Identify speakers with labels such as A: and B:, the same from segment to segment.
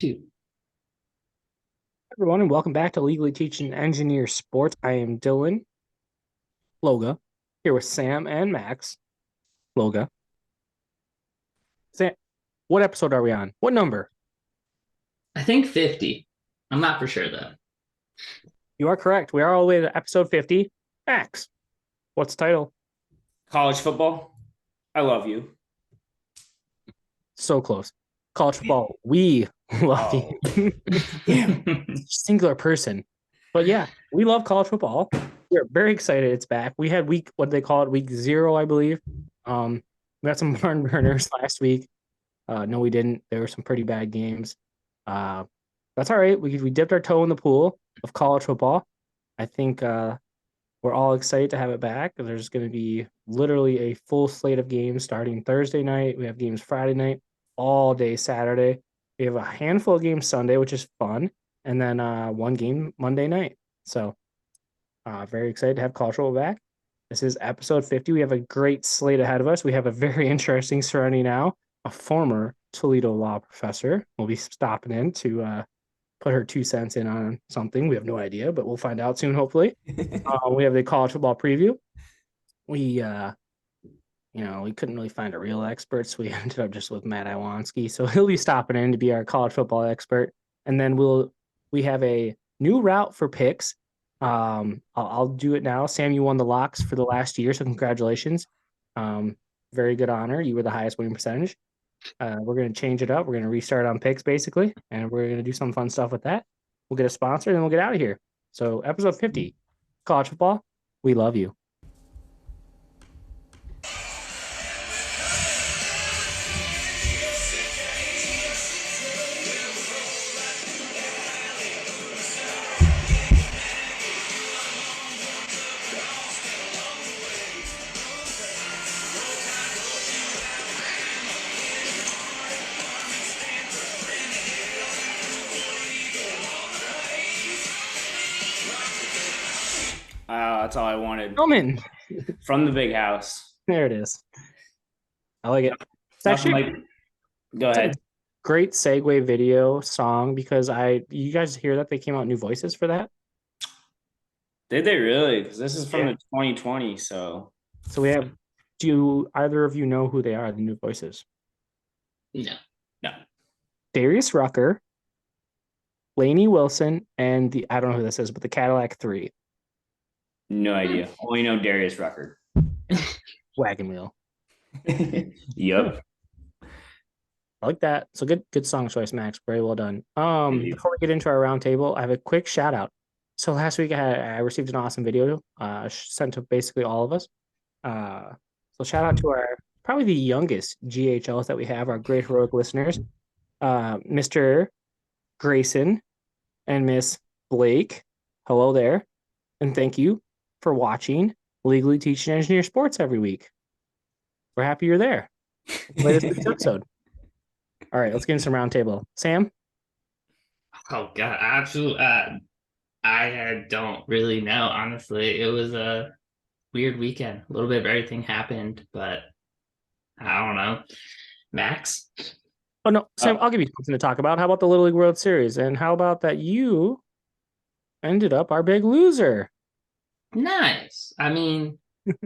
A: Two.
B: Everyone, and welcome back to Legally Teaching Engineer Sports. I am Dylan Loga here with Sam and Max. Loga. Sam, what episode are we on? What number?
A: I think 50. I'm not for sure though.
B: You are correct. We are all the way to episode 50. Max, what's the title?
C: College football. I love you.
B: So close. College football. We love
C: Oh.
B: you.
C: Yeah.
B: Singular person. But yeah, we love college football. We're very excited it's back. We had what do they call it? Week 0, I believe. We had some barn burners last week. No, we didn't. There were some pretty bad games. That's all right. We dipped our toe in the pool of college football. I think we're all excited to have it back. There's going to be literally a full slate of games starting Thursday night. We have games Friday night, all day Saturday. We have a handful of games Sunday, which is fun, and then one game Monday night. So very excited to have college football back. This is episode 50. We have a great slate ahead of us. We have a very interesting Serenity Now. A former Toledo law professor will be stopping in to put her 2 cents in on something. We have no idea, but we'll find out soon, hopefully. We have the college football preview. We couldn't really find a real expert, so we ended up just with Matt Iwanski. So he'll be stopping in to be our college football expert. And then we have a new route for picks. I'll do it now. Sam, you won the locks for the last year, so congratulations. Very good honor. You were the highest winning percentage. We're going to change it up. We're going to restart on picks, basically, and we're going to do some fun stuff with that. We'll get a sponsor, and then we'll get out of here. So episode 50, college football, we love you.
C: That's all I wanted
B: Roman.
C: from the big house.
B: There it is. I like it. It's
C: Nothing
B: actually
C: go ahead.
B: great segue video song because you guys hear that they came out new voices for that?
C: Did they really? Because this is from
B: Yeah.
C: the 2020, so
B: So we have, do either of you know who they are, the new voices?
A: No.
B: Darius Rucker, Lainey Wilson, and I don't know who this is, but the Cadillac 3.
C: no idea. Only know Darius Rucker.
B: Wagon wheel.
C: Yep.
B: I like that. So good song choice, Max. Very well done. Before we get into our roundtable, I have a quick shout out. So last week I received an awesome video sent to basically all of us. So shout out to our probably the youngest GHLs that we have, our great heroic listeners, Mr. Grayson and Miss Blake. Hello there, and thank you for watching Legally Teaching Engineer Sports every week. We're happy you're there. Latest week's episode. All right, let's get into some roundtable. Sam?
A: Oh God, absolutely. I don't really know. Honestly, it was a weird weekend. A little bit of everything happened, but I don't know. Max?
B: Oh, no, Sam, I'll give you something to talk about. How about the Little League World Series? And how about that you ended up our big loser?
A: Nice. I mean,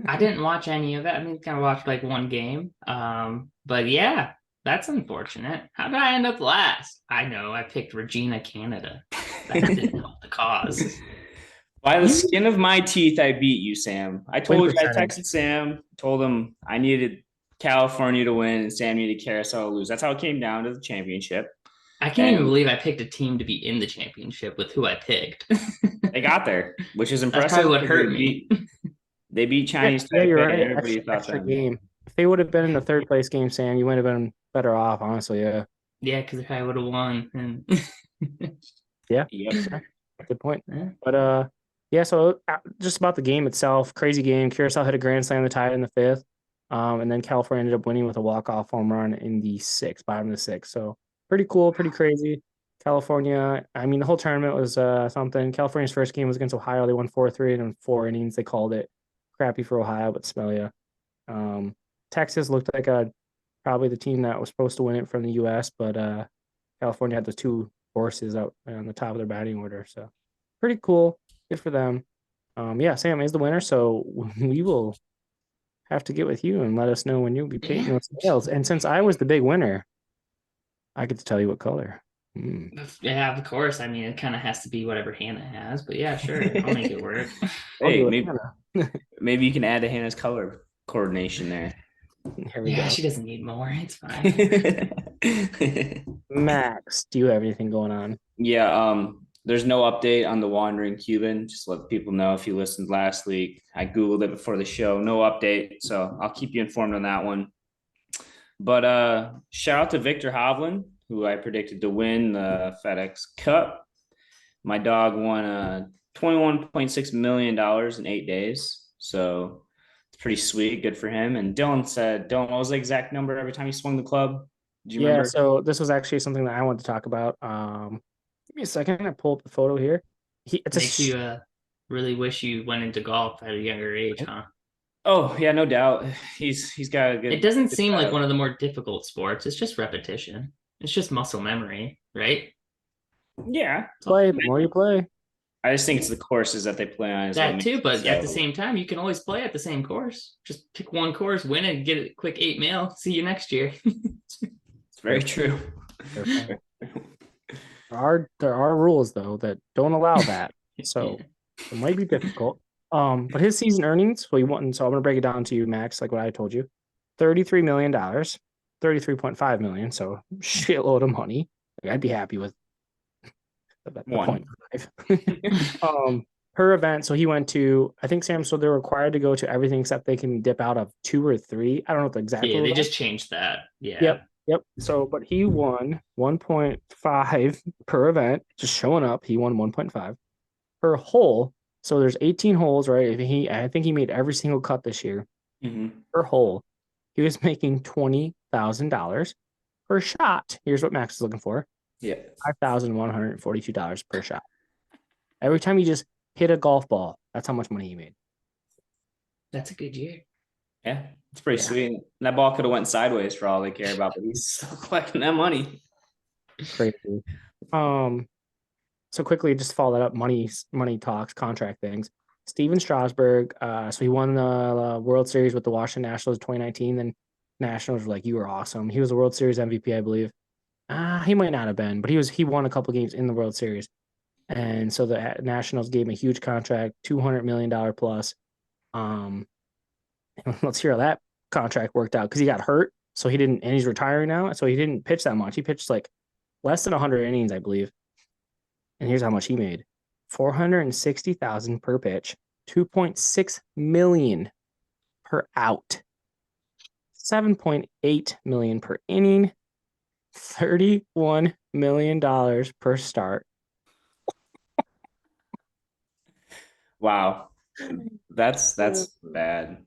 A: I didn't watch any of it. I mean, kind of watched like one game. But yeah, that's unfortunate. How did I end up last? I know I picked Regina, Canada. That didn't help the cause.
C: By the skin of my teeth, I beat you, Sam. I told you, I
B: percentage.
C: texted Sam, told him I needed California to win and Sam needed Carousel to lose. That's how it came down to the championship.
A: I can't even believe I picked a team to be in the championship with who I picked.
C: They got there, which is
A: That's
C: impressive.
A: probably what hurt me.
C: They beat Chinese
B: Yeah,
C: Taipei.
B: you're right.
C: Everybody thought
B: Extra
C: them.
B: game. If they would have been in the third place game, Sam, you would have been better off, honestly. Yeah.
A: Yeah, because if I would have won, and
B: Yeah.
C: Yep.
B: Good point. But yeah, so just about the game itself, crazy game. Curacao hit a grand slam to tie it in the 5th. And then California ended up winning with a walk-off home run in the 6th, bottom of the 6th. So pretty cool, pretty crazy. California, I mean, the whole tournament was something. California's first game was against Ohio. They won 4-3, and in 4 innings, they called it. Crappy for Ohio, but smell ya. Texas looked like probably the team that was supposed to win it from the U.S., but California had those 2 horses out on the top of their batting order. So pretty cool. Good for them. Yeah, Sam is the winner. So we will have to get with you and let us know when you'll be painting those nails. And since I was the big winner, I get to tell you what color.
A: Yeah, of course. I mean, it kind of has to be whatever Hannah has, but yeah, sure. I'll make it work.
C: Hey, maybe you can add to Hannah's color coordination there.
B: Here we go.
A: She doesn't need more. It's fine.
B: Max, do you have anything going on?
C: Yeah, there's no update on the Wandering Cuban. Just let people know if you listened last week. I Googled it before the show. No update. So I'll keep you informed on that one. But shout out to Victor Hovland, who I predicted to win the FedEx Cup. My dog won $21.6 million in 8 days. So it's pretty sweet. Good for him. And Dylan, what was the exact number every time he swung the club? Do you remember?
B: So this was actually something that I wanted to talk about. Give me a second. I pull up the photo here.
A: Makes you really wish you went into golf at a younger age, huh?
C: Oh yeah, no doubt. He's got a good.
A: It doesn't seem like one of the more difficult sports. It's just repetition. It's just muscle memory, right?
C: Yeah.
B: The more you play.
C: I just think it's the courses that they play on.
A: That too, but at the same time, you can always play at the same course. Just pick one course, win it, get a quick 8 mil. See you next year.
C: It's very true.
B: There are rules though that don't allow that, so it might be difficult. But his season earnings, so I'm going to break it down to you, Max, like what I told you. $33 million, $33.5 million, so shitload of money. Like, I'd be happy with the 0.5. Per event. So he went to, I think, Sam, so they're required to go to everything except they can dip out of 2 or 3. I don't know what the exact
A: Yeah, they just changed that. Yeah.
B: Yep. So, but he won 1.5 per event, just showing up. He won 1.5 per hole. So there's 18 holes, right? I think he made every single cut this year. Per hole. He was making $20,000 per shot. Here's what Max is looking for.
C: Yeah.
B: $5,142 per shot. Every time he just hit a golf ball, that's how much money he made.
A: That's a good year.
C: Yeah, it's pretty sweet. And that ball could have went sideways for all they care about, but he's still collecting that money.
B: Crazy. So quickly, just to follow that up, money talks, contract things. Steven Strasburg, so he won the World Series with the Washington Nationals in 2019. Then Nationals were like, "You were awesome." He was a World Series MVP, I believe. He might not have been, but he won a couple games in the World Series. And so the Nationals gave him a huge contract, $200 million plus. Let's hear how that contract worked out, because he got hurt. So he didn't, and he's retiring now. So he didn't pitch that much. He pitched like less than 100 innings, I believe. And here's how much he made: $460,000 per pitch, $2.6 million per out, $7.8 million per inning, $31 million per start.
C: Wow, that's bad.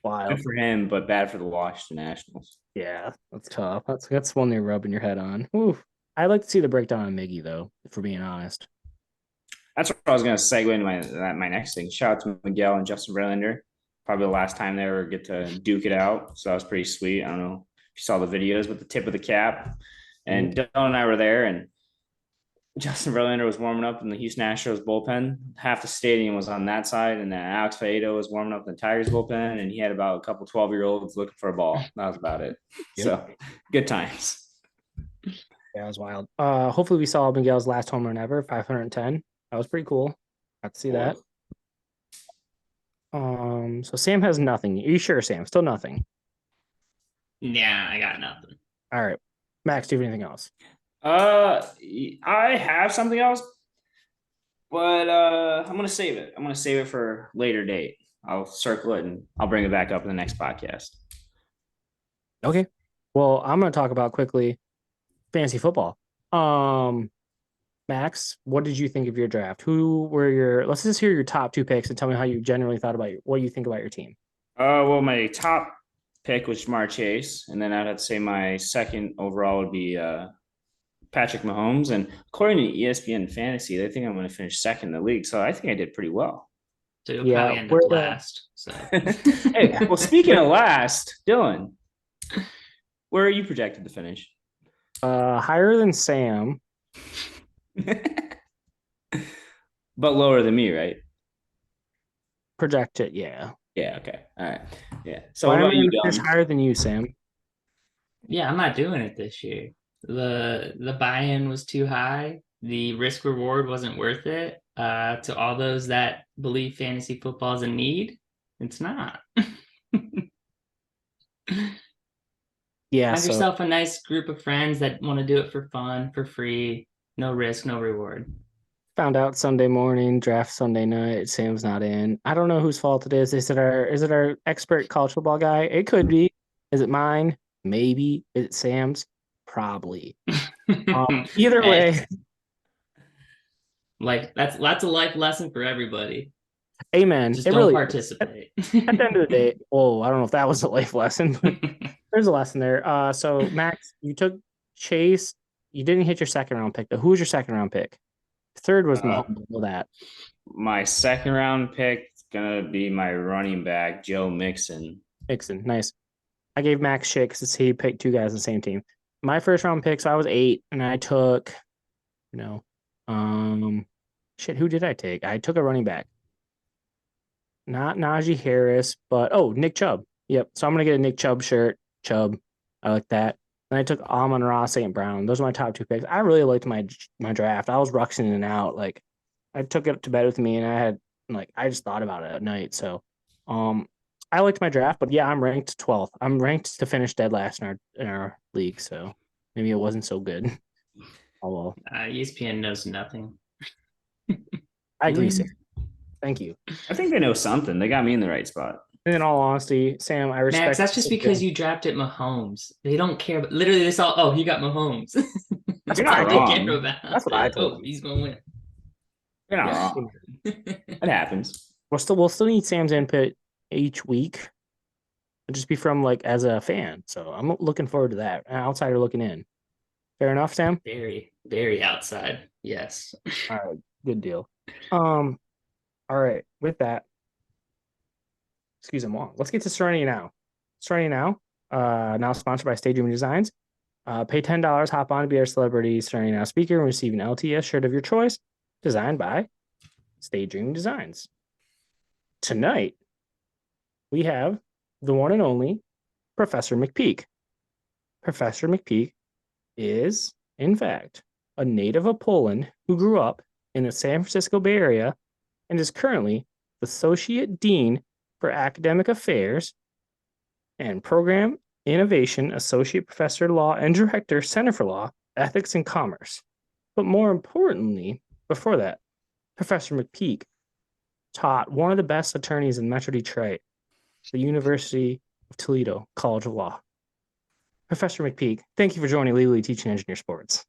B: Wild.
C: Good for him, but bad for the Washington Nationals.
B: Yeah, that's tough. That's one you're rubbing your head on. Oof. I'd like to see the breakdown on Miggy, though, if we're being honest.
C: That's what I was going to segue into my next thing. Shout out to Miguel and Justin Verlander. Probably the last time they ever get to duke it out. So that was pretty sweet. I don't know if you saw the videos with the tip of the cap. And Dylan and I were there, and Justin Verlander was warming up in the Houston Astros bullpen. Half the stadium was on that side, and then Alex Faedo was warming up in the Tigers bullpen, and he had about a couple 12-year-olds looking for a ball. That was about it. Yep. So good times.
B: Yeah, it was wild. Hopefully we saw Miguel's last home run ever, 510. That was pretty cool. Got to see that. So Sam has nothing. Are you sure, Sam? Still nothing?
A: Yeah, I got nothing.
B: All right. Max, do you have anything else?
C: I have something else, but I'm gonna save it. I'm gonna save it for a later date. I'll circle it and I'll bring it back up in the next podcast.
B: Okay. Well, I'm gonna talk about quickly fantasy football. Max, what did you think of your draft? Who were let's just hear your top 2 picks and tell me how you generally thought about what you think about your team.
C: Well, my top pick was Jamar Chase, and then I'd have to say my second overall would be Patrick Mahomes. And according to ESPN Fantasy, they think I'm going to finish second in the league. So I think I did pretty well.
A: So you'll probably end up last. So.
C: Hey, well, speaking of last, Dylan, where are you projected to finish?
B: Higher than Sam.
C: But lower than me, right?
B: Projected, yeah.
C: Yeah. Okay. All right. Yeah. So what about you,
B: Wyman is
C: Dylan?
B: higher than you, Sam.
A: Yeah, I'm not doing it this year. The buy-in was too high. The risk reward wasn't worth it. To all those that believe fantasy football is a need, it's not.
B: Yeah,
A: Have
B: so
A: yourself a nice group of friends that want to do it for fun, for free, no risk, no reward.
B: found out Sunday morning, draft Sunday night. Sam's not in. I don't know whose fault it is. Is it our expert college football guy? It could be. Is it mine? Maybe. Is it Sam's? Probably. Either
A: Hey,
B: way,
A: like that's a life lesson for everybody.
B: amen.
A: Just
B: It
A: don't
B: really is.
A: participate.
B: At the end of the day, I don't know if that was a life lesson, but there's a lesson there. So Max, you took Chase. You didn't hit your second round pick though. Who was your second round pick? Third was
C: Uh,
B: Mahomes. I know that.
C: my second round pick is gonna be my running back, Joe Mixon.
B: Mixon, nice. I gave Max shit because he picked two guys on the same team. My first round pick, so I was 8, and I took, you know, shit. Who did I take? I took a running back, not Najee Harris, but Nick Chubb. Yep. So I'm gonna get a Nick Chubb shirt. Chubb, I like that. Then I took Amon-Ra St. Brown. Those are my top 2 picks. I really liked my draft. I was rushing in and out. Like I took it to bed with me, and I just thought about it at night. So, I liked my draft, but yeah, I'm ranked 12th. I'm ranked to finish dead last in our league, so maybe it wasn't so good. Oh well,
A: ESPN knows nothing.
B: I agree, Sam. Thank you.
C: I think they know something. They got me in the right spot.
B: And in all honesty, Sam, I respect.
A: Max, that's just because you drafted Mahomes. They don't care. But literally, they saw, oh, he got Mahomes.
B: That's
C: You're
B: what
C: not
B: I
A: They
B: told.
C: wrong.
A: care about.
B: That's what I told
A: Oh,
B: him.
A: he's gonna win.
C: You're not
A: Yeah.
C: wrong. It happens.
B: We'll still need Sam's input each week. It'll just be from as a fan. So I'm looking forward to that. An outsider looking in. Fair enough, Sam.
A: Very, very outside. Yes.
B: All right, good deal. All right, with that, excuse me, let's get to Serenity Now. Serenity Now, now sponsored by Stadium Designs. Pay $10, hop on to be our celebrity Serenity Now speaker, and receive an LTS shirt of your choice, designed by Stadium Designs. Tonight, we have the one and only Professor McPeak. Professor McPeak is, in fact, a native of Poland who grew up in the San Francisco Bay Area and is currently the Associate Dean for Academic Affairs and Program Innovation, Associate Professor of Law, and Director, Center for Law, Ethics, and Commerce. But more importantly, before that, Professor McPeak taught one of the best attorneys in Metro Detroit, the University of Toledo College of Law. Professor McPeak, thank you for joining Legally Teaching Engineer Sports.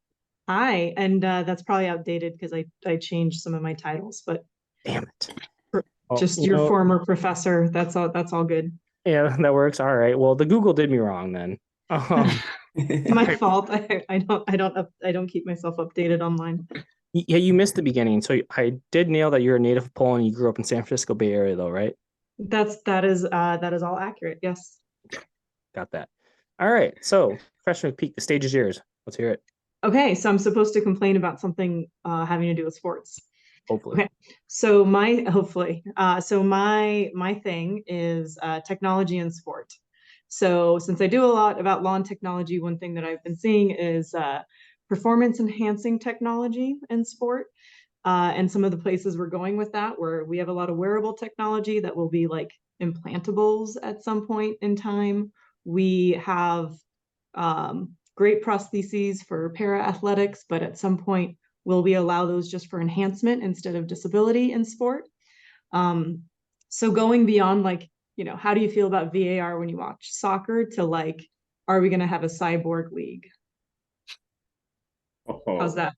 D: Hi, and that's probably outdated because I changed some of my titles, but
B: Damn it.
D: just your former professor. That's all good.
B: Yeah, that works. All right. Well, the Google did me wrong then.
D: My fault. I don't keep myself updated online.
B: Yeah, you missed the beginning. So I did nail that you're a native of Poland. You grew up in San Francisco Bay Area, though, right?
D: That is all accurate. Yes.
B: Got that. All right. So, Professor McPeak, the stage is yours. Let's hear it.
D: Okay, so I'm supposed to complain about something having to do with sports.
B: Hopefully.
D: Okay, so my thing is technology and sport. So since I do a lot about law and technology, one thing that I've been seeing is performance enhancing technology in sport. And some of the places we're going with that, where we have a lot of wearable technology that will be like implantables at some point in time. We have great prostheses for para athletics, but at some point, will we allow those just for enhancement instead of disability in sport? So going beyond how do you feel about VAR when you watch soccer to are we going to have a cyborg league? How's that?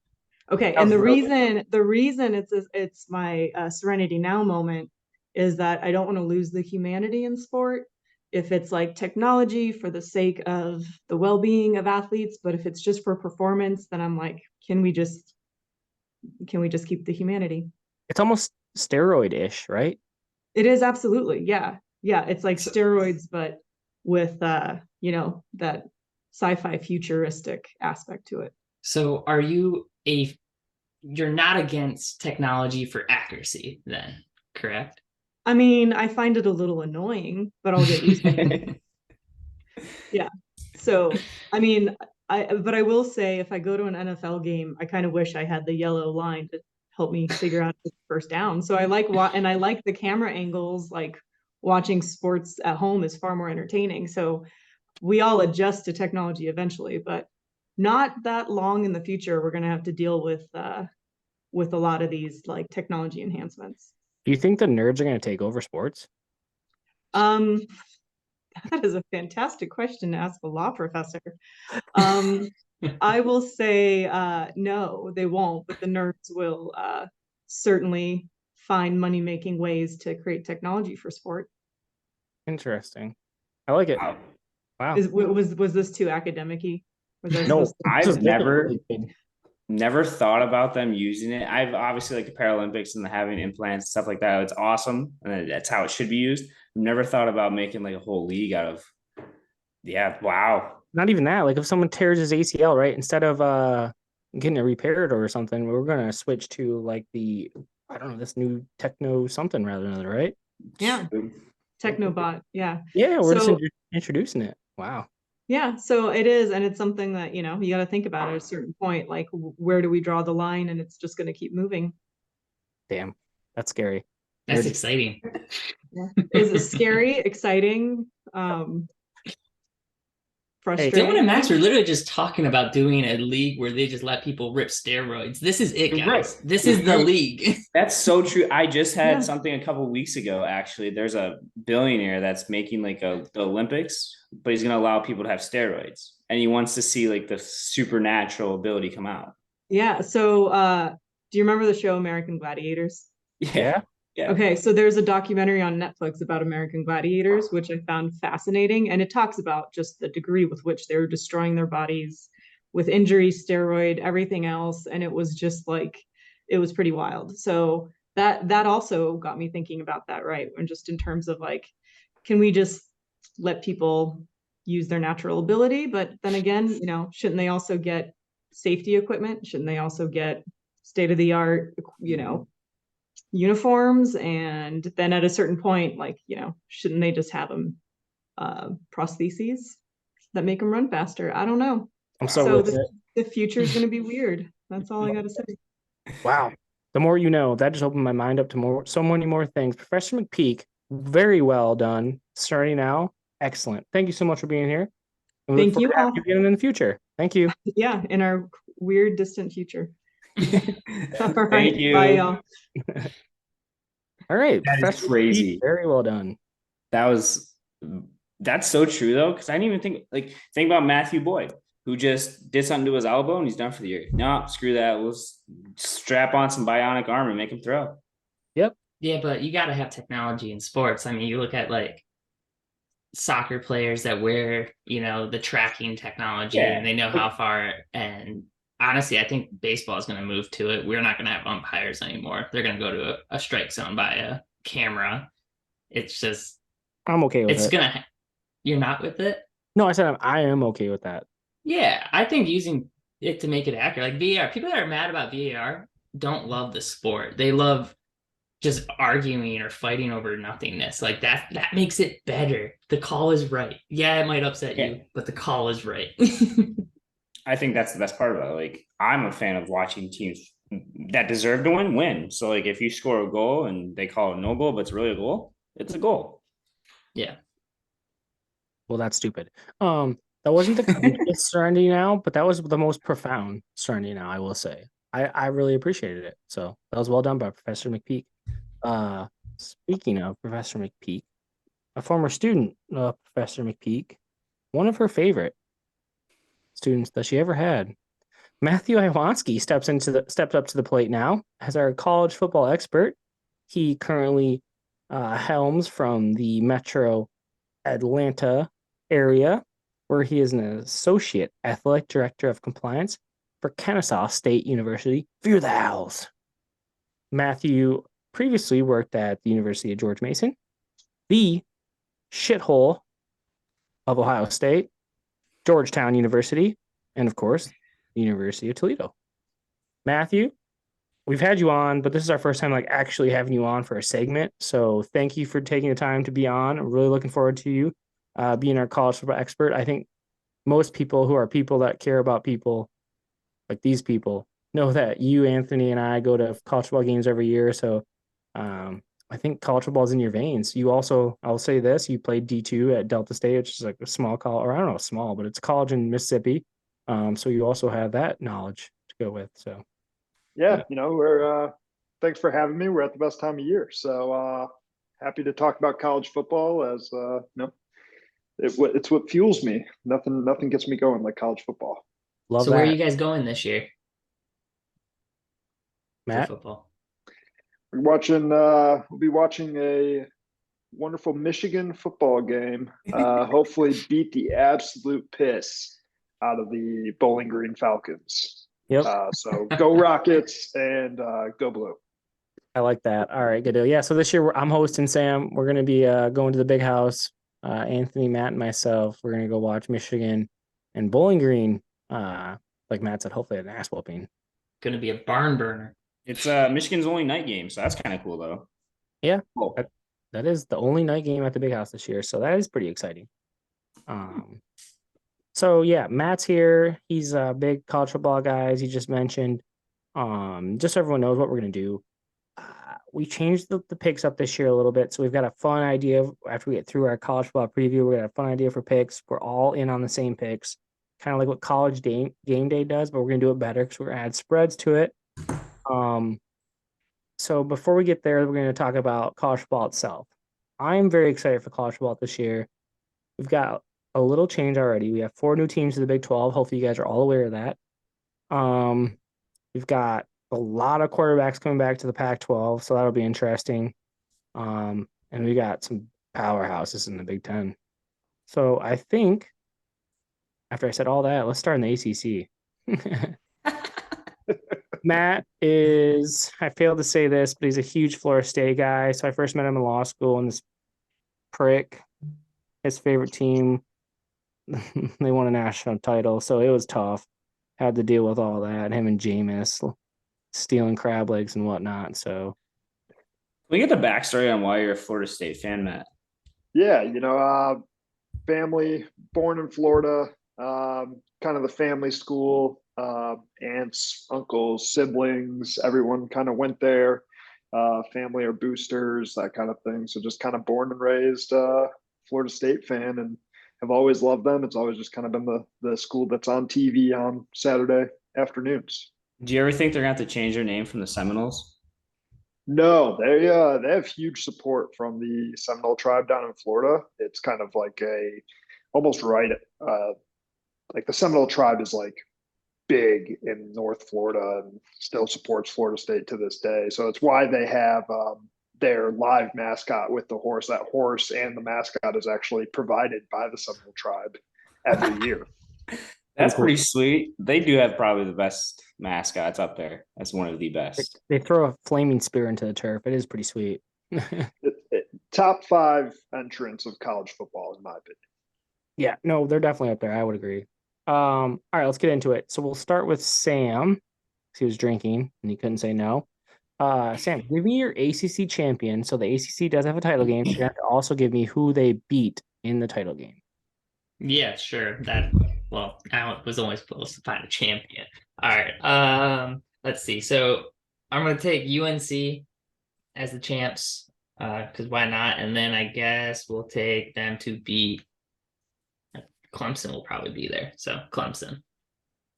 D: Okay, and the reason it's my Serenity Now moment is that I don't want to lose the humanity in sport. If it's like technology for the sake of the well-being of athletes, but if it's just for performance, then I'm like, can we just keep the humanity?
B: It's almost steroid-ish, right?
D: It is absolutely, yeah. It's like steroids, but with that sci-fi futuristic aspect to it.
A: So are you you're not against technology for accuracy then, correct?
D: I mean, I find it a little annoying, but I'll get used to it. Yeah. So, I mean, but I will say if I go to an NFL game, I kind of wish I had the yellow line to help me figure out the first down. So I like and I like the camera angles, like watching sports at home is far more entertaining. So we all adjust to technology eventually, but not that long in the future, we're going to have to deal with a lot of these like technology enhancements.
B: Do you think the nerds are going to take over sports?
D: That is a fantastic question to ask a law professor. I will say no, they won't, but the nerds will certainly find money-making ways to create technology for sport.
B: Interesting. I like it.
C: Wow.
B: Wow.
D: Was this too academic-y? Was I
B: No,
D: supposed to-
C: I've
B: this is
C: never
B: really
C: never thought about them using it. I've obviously like the Paralympics and the having implants, stuff like that. It's awesome. And that's how it should be used. I've never thought about making like a whole league out of, yeah. Wow.
B: not even that. Like if someone tears his ACL, right? Instead of getting it repaired or something, we're gonna switch to like the I don't know, this new techno something rather than another, right?
D: Yeah, Technobot. Yeah.
B: Yeah, we're
D: So-
B: just introducing it. Wow.
D: Yeah, so it is, and it's something that, you got to think about at a certain point, like where do we draw the line, and it's just going to keep moving.
B: Damn. That's scary.
A: That's
B: Nerd-
A: exciting.
D: Is it scary, exciting, frustrating?
A: Dylan and Max are literally just talking about doing a league where they just let people rip steroids. This is it, guys.
C: Right.
A: This is the league.
C: That's so true. I just had
D: Yeah.
C: something a couple weeks ago, actually. There's a billionaire that's making like the Olympics, but he's going to allow people to have steroids. And he wants to see like the supernatural ability come out.
D: Yeah, so do you remember the show American Gladiators?
B: Yeah.
C: Yeah.
D: Okay, so there's a documentary on Netflix about American Gladiators, which I found fascinating, and it talks about just the degree with which they were destroying their bodies with injury, steroid, everything else, and it was just like it was pretty wild. So that also got me thinking about that, right? And just in terms of like, can we just let people use their natural ability? But then again, shouldn't they also get safety equipment? Shouldn't they also get state-of-the-art, uniforms? And then at a certain point, like, shouldn't they just have them prostheses that make them run faster? I don't know.
B: I'm so
D: So
B: with it.
D: the future is going to be weird. That's all I got to say.
B: Wow. The more you know, that just opened my mind up to so many more things. Professor McPeak, very well done. Starting now, excellent. Thank you so much for being here. And we
D: Thank
B: look
D: you
B: forward to having
D: all.
B: you again in the future. Thank you.
D: Yeah, in our weird distant future. All right,
C: Thank you.
D: bye, y'all.
B: All right.
C: That is
B: Professor
C: crazy.
B: McPeak, very well done.
C: That's so true though, because I didn't even think about Matthew Boyd, who just did something to his elbow and he's done for the year. No, screw that. We'll strap on some bionic arm and make him throw.
B: Yep.
A: Yeah, but you got to have technology in sports. I mean, you look at like soccer players that wear, the tracking technology and they know how far. And honestly, I think baseball is going to move to it. We're not going to have umpires anymore. They're going to go to a strike zone by a camera. It's just,
B: I'm okay with it.
A: You're not with it?
B: No, I said I am okay with that.
A: Yeah, I think using it to make it accurate, like VAR, people that are mad about VAR don't love the sport. They love just arguing or fighting over nothingness. Like that makes it better. The call is right. Yeah, it might upset you, but the call is right.
C: I think that's the best part about it. Like, I'm a fan of watching teams that deserve to win. So like if you score a goal and they call it no goal, but it's really a goal, it's a goal.
A: Yeah.
B: Well, that's stupid. That wasn't the cleanest Serenity Now, but that was the most profound Serenity Now, I will say. I really appreciated it. So that was well done by Professor McPeak. Speaking of Professor McPeak, a former student of Professor McPeak, one of her favorite students that she ever had, Matthew Iwanski stepped up to the plate now as our college football expert. He currently helms from the Metro Atlanta area, where he is an associate athletic director of compliance for Kennesaw State University. Fear the Owls. Matthew previously worked at the University of George Mason, the shithole of Ohio State, Georgetown University, and of course, the University of Toledo. Matthew, we've had you on, but this is our first time like actually having you on for a segment. So thank you for taking the time to be on. I'm really looking forward to you being our college football expert. I think most people who are people that care about people like these people know that you, Anthony, and I go to college football games every year. So I think college football is in your veins. You also, I'll say this, you played D2 at Delta State, which is like a small college, or I don't know, small, but it's a college in Mississippi. So you also have that knowledge to go with. So
E: Yeah, we're thanks for having me. We're at the best time of year. So happy to talk about college football as it's what fuels me. Nothing gets me going like college football.
B: love
A: So where are
B: that.
A: you guys going this year for
B: Matt?
A: football?
E: We'll be watching a wonderful Michigan football game. Hopefully beat the absolute piss out of the Bowling Green Falcons.
B: Yep.
E: So go Rockets and go Blue.
B: I like that. All right, good deal. Yeah, so this year I'm hosting Sam. We're going to be going to the big house. Anthony, Matt, and myself. We're going to go watch Michigan and Bowling Green. Like Matt said, hopefully an ass whooping.
A: Gonna be a barn burner.
C: It's Michigan's only night game, so that's kind of cool though.
B: Yeah,
C: Cool.
B: that is the only night game at the big house this year, so that is pretty exciting. So yeah, Matt's here. He's a big college football guy, as he just mentioned. Just so everyone knows what we're gonna do. We changed the picks up this year a little bit, so we've got a fun idea. After we get through our college football preview, we're gonna have a fun idea for picks. We're all in on the same picks, kind of like what college game day does, but we're gonna do it better because we're gonna add spreads to it. So before we get there, we're going to talk about college football itself. I'm very excited for college football this year. We've got a little change already. We have 4 new teams to the Big 12. Hopefully you guys are all aware of that. We've got a lot of quarterbacks coming back to the Pac-12, so that'll be interesting. And we got some powerhouses in the Big 10. So I think after I said all that, let's start in the ACC. Matt is, I failed to say this, but he's a huge Florida State guy. So I first met him in law school, and this prick, his favorite team, they won a national title. So it was tough. Had to deal with all that, him and Jameis stealing crab legs and whatnot. So
C: Can we get the backstory on why you're a Florida State fan, Matt?
E: Yeah, family born in Florida, kind of the family school, aunts, uncles, siblings, everyone kind of went there. Family are boosters, that kind of thing. So just kind of born and raised Florida State fan, and have always loved them. It's always just kind of been the school that's on TV on Saturday afternoons.
C: Do you ever think they're going to have to change their name from the Seminoles?
E: No, they have huge support from the Seminole tribe down in Florida. It's kind of like almost right, like the Seminole tribe is like big in North Florida and still supports Florida State to this day. So it's why they have their live mascot with the horse. That horse and the mascot is actually provided by the Seminole tribe every year.
C: That's pretty sweet. They do have probably the best mascots up there. That's one of the best.
B: they throw a flaming spear into the turf. It is pretty sweet.
E: Top 5 entrants of college football, in my opinion.
B: Yeah, no, they're definitely up there. I would agree. All right, let's get into it. So we'll start with Sam. He was drinking and he couldn't say no. Sam, give me your ACC champion. So the ACC does have a title game. So you have to also give me who they beat in the title game.
A: Yeah, sure. I was only supposed to find a champion. All right. Let's see. So I'm gonna take UNC as the champs, because why not? And then I guess we'll take them to beat Clemson. Will probably be there. So Clemson.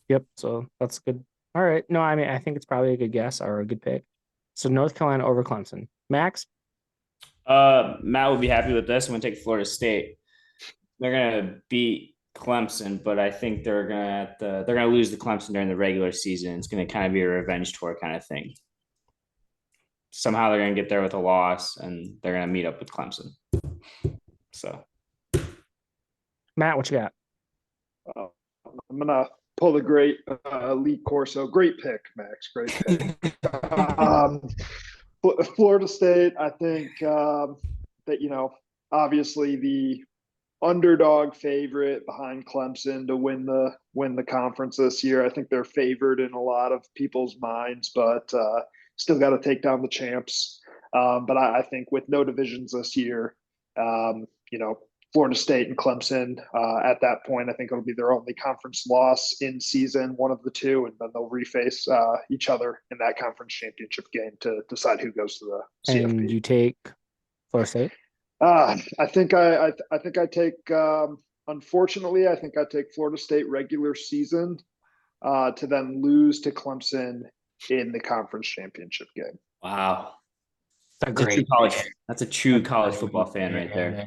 B: Yep. So that's good. All right. No, I mean I think it's probably a good guess or a good pick. So North Carolina over Clemson. Max?
C: Matt will be happy with this. I'm going to take Florida State. They're going to beat Clemson, but I think they're going to lose to Clemson during the regular season. It's going to kind of be a revenge tour kind of thing. Somehow they're going to get there with a loss, and they're going to meet up with Clemson. So,
B: Matt, what you got?
E: I'm going to pull the great Lee Corso. Great pick, Max. Great pick. Florida State, I think that, obviously the underdog favorite behind Clemson to win the conference this year. I think they're favored in a lot of people's minds, but still got to take down the champs. But I think with no divisions this year, Florida State and Clemson, at that point, I think it'll be their only conference loss in season, one of the two, and then they'll reface each other in that conference championship game to decide who goes to the CFP.
B: And you take Florida State?
E: I think I take. Unfortunately, I think I take Florida State regular season to then lose to Clemson in the conference championship game.
C: Wow. That's a true college football fan right there.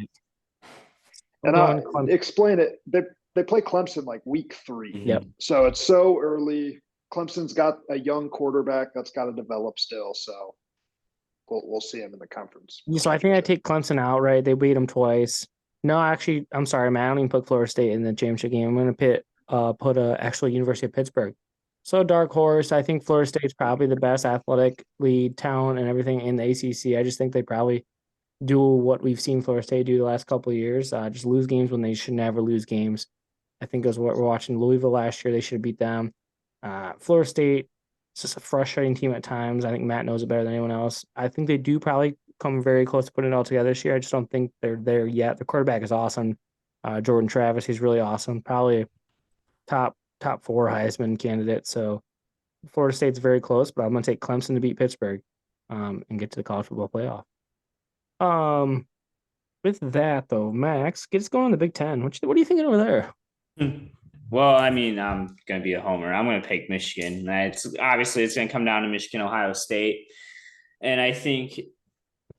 E: And explain it. They play Clemson like week 3.
B: Yep.
E: So it's so early. Clemson's got a young quarterback that's got to develop still. So we'll see him in the conference.
B: So I think I take Clemson outright. They beat them twice. No, actually, I'm sorry, man. I don't even put Florida State in the championship game. I'm going to put actually University of Pittsburgh. So dark horse. I think Florida State's probably the best athletic lead talent and everything in the ACC. I just think they probably do what we've seen Florida State do the last couple of years. Just lose games when they should never lose games. I think it was what we're watching Louisville last year. They should have beat them. Florida State, it's just a frustrating team at times. I think Matt knows it better than anyone else. I think they do probably come very close to putting it all together this year. I just don't think they're there yet. The quarterback is awesome. Jordan Travis, he's really awesome. Probably top 4 Heisman candidate. So Florida State's very close, but I'm going to take Clemson to beat Pittsburgh and get to the college football playoff. With that though, Max, get us going on the Big Ten. What are you thinking over there?
C: Well, I mean, I'm gonna be a homer. I'm gonna pick Michigan. It's gonna come down to Michigan, Ohio State, and I think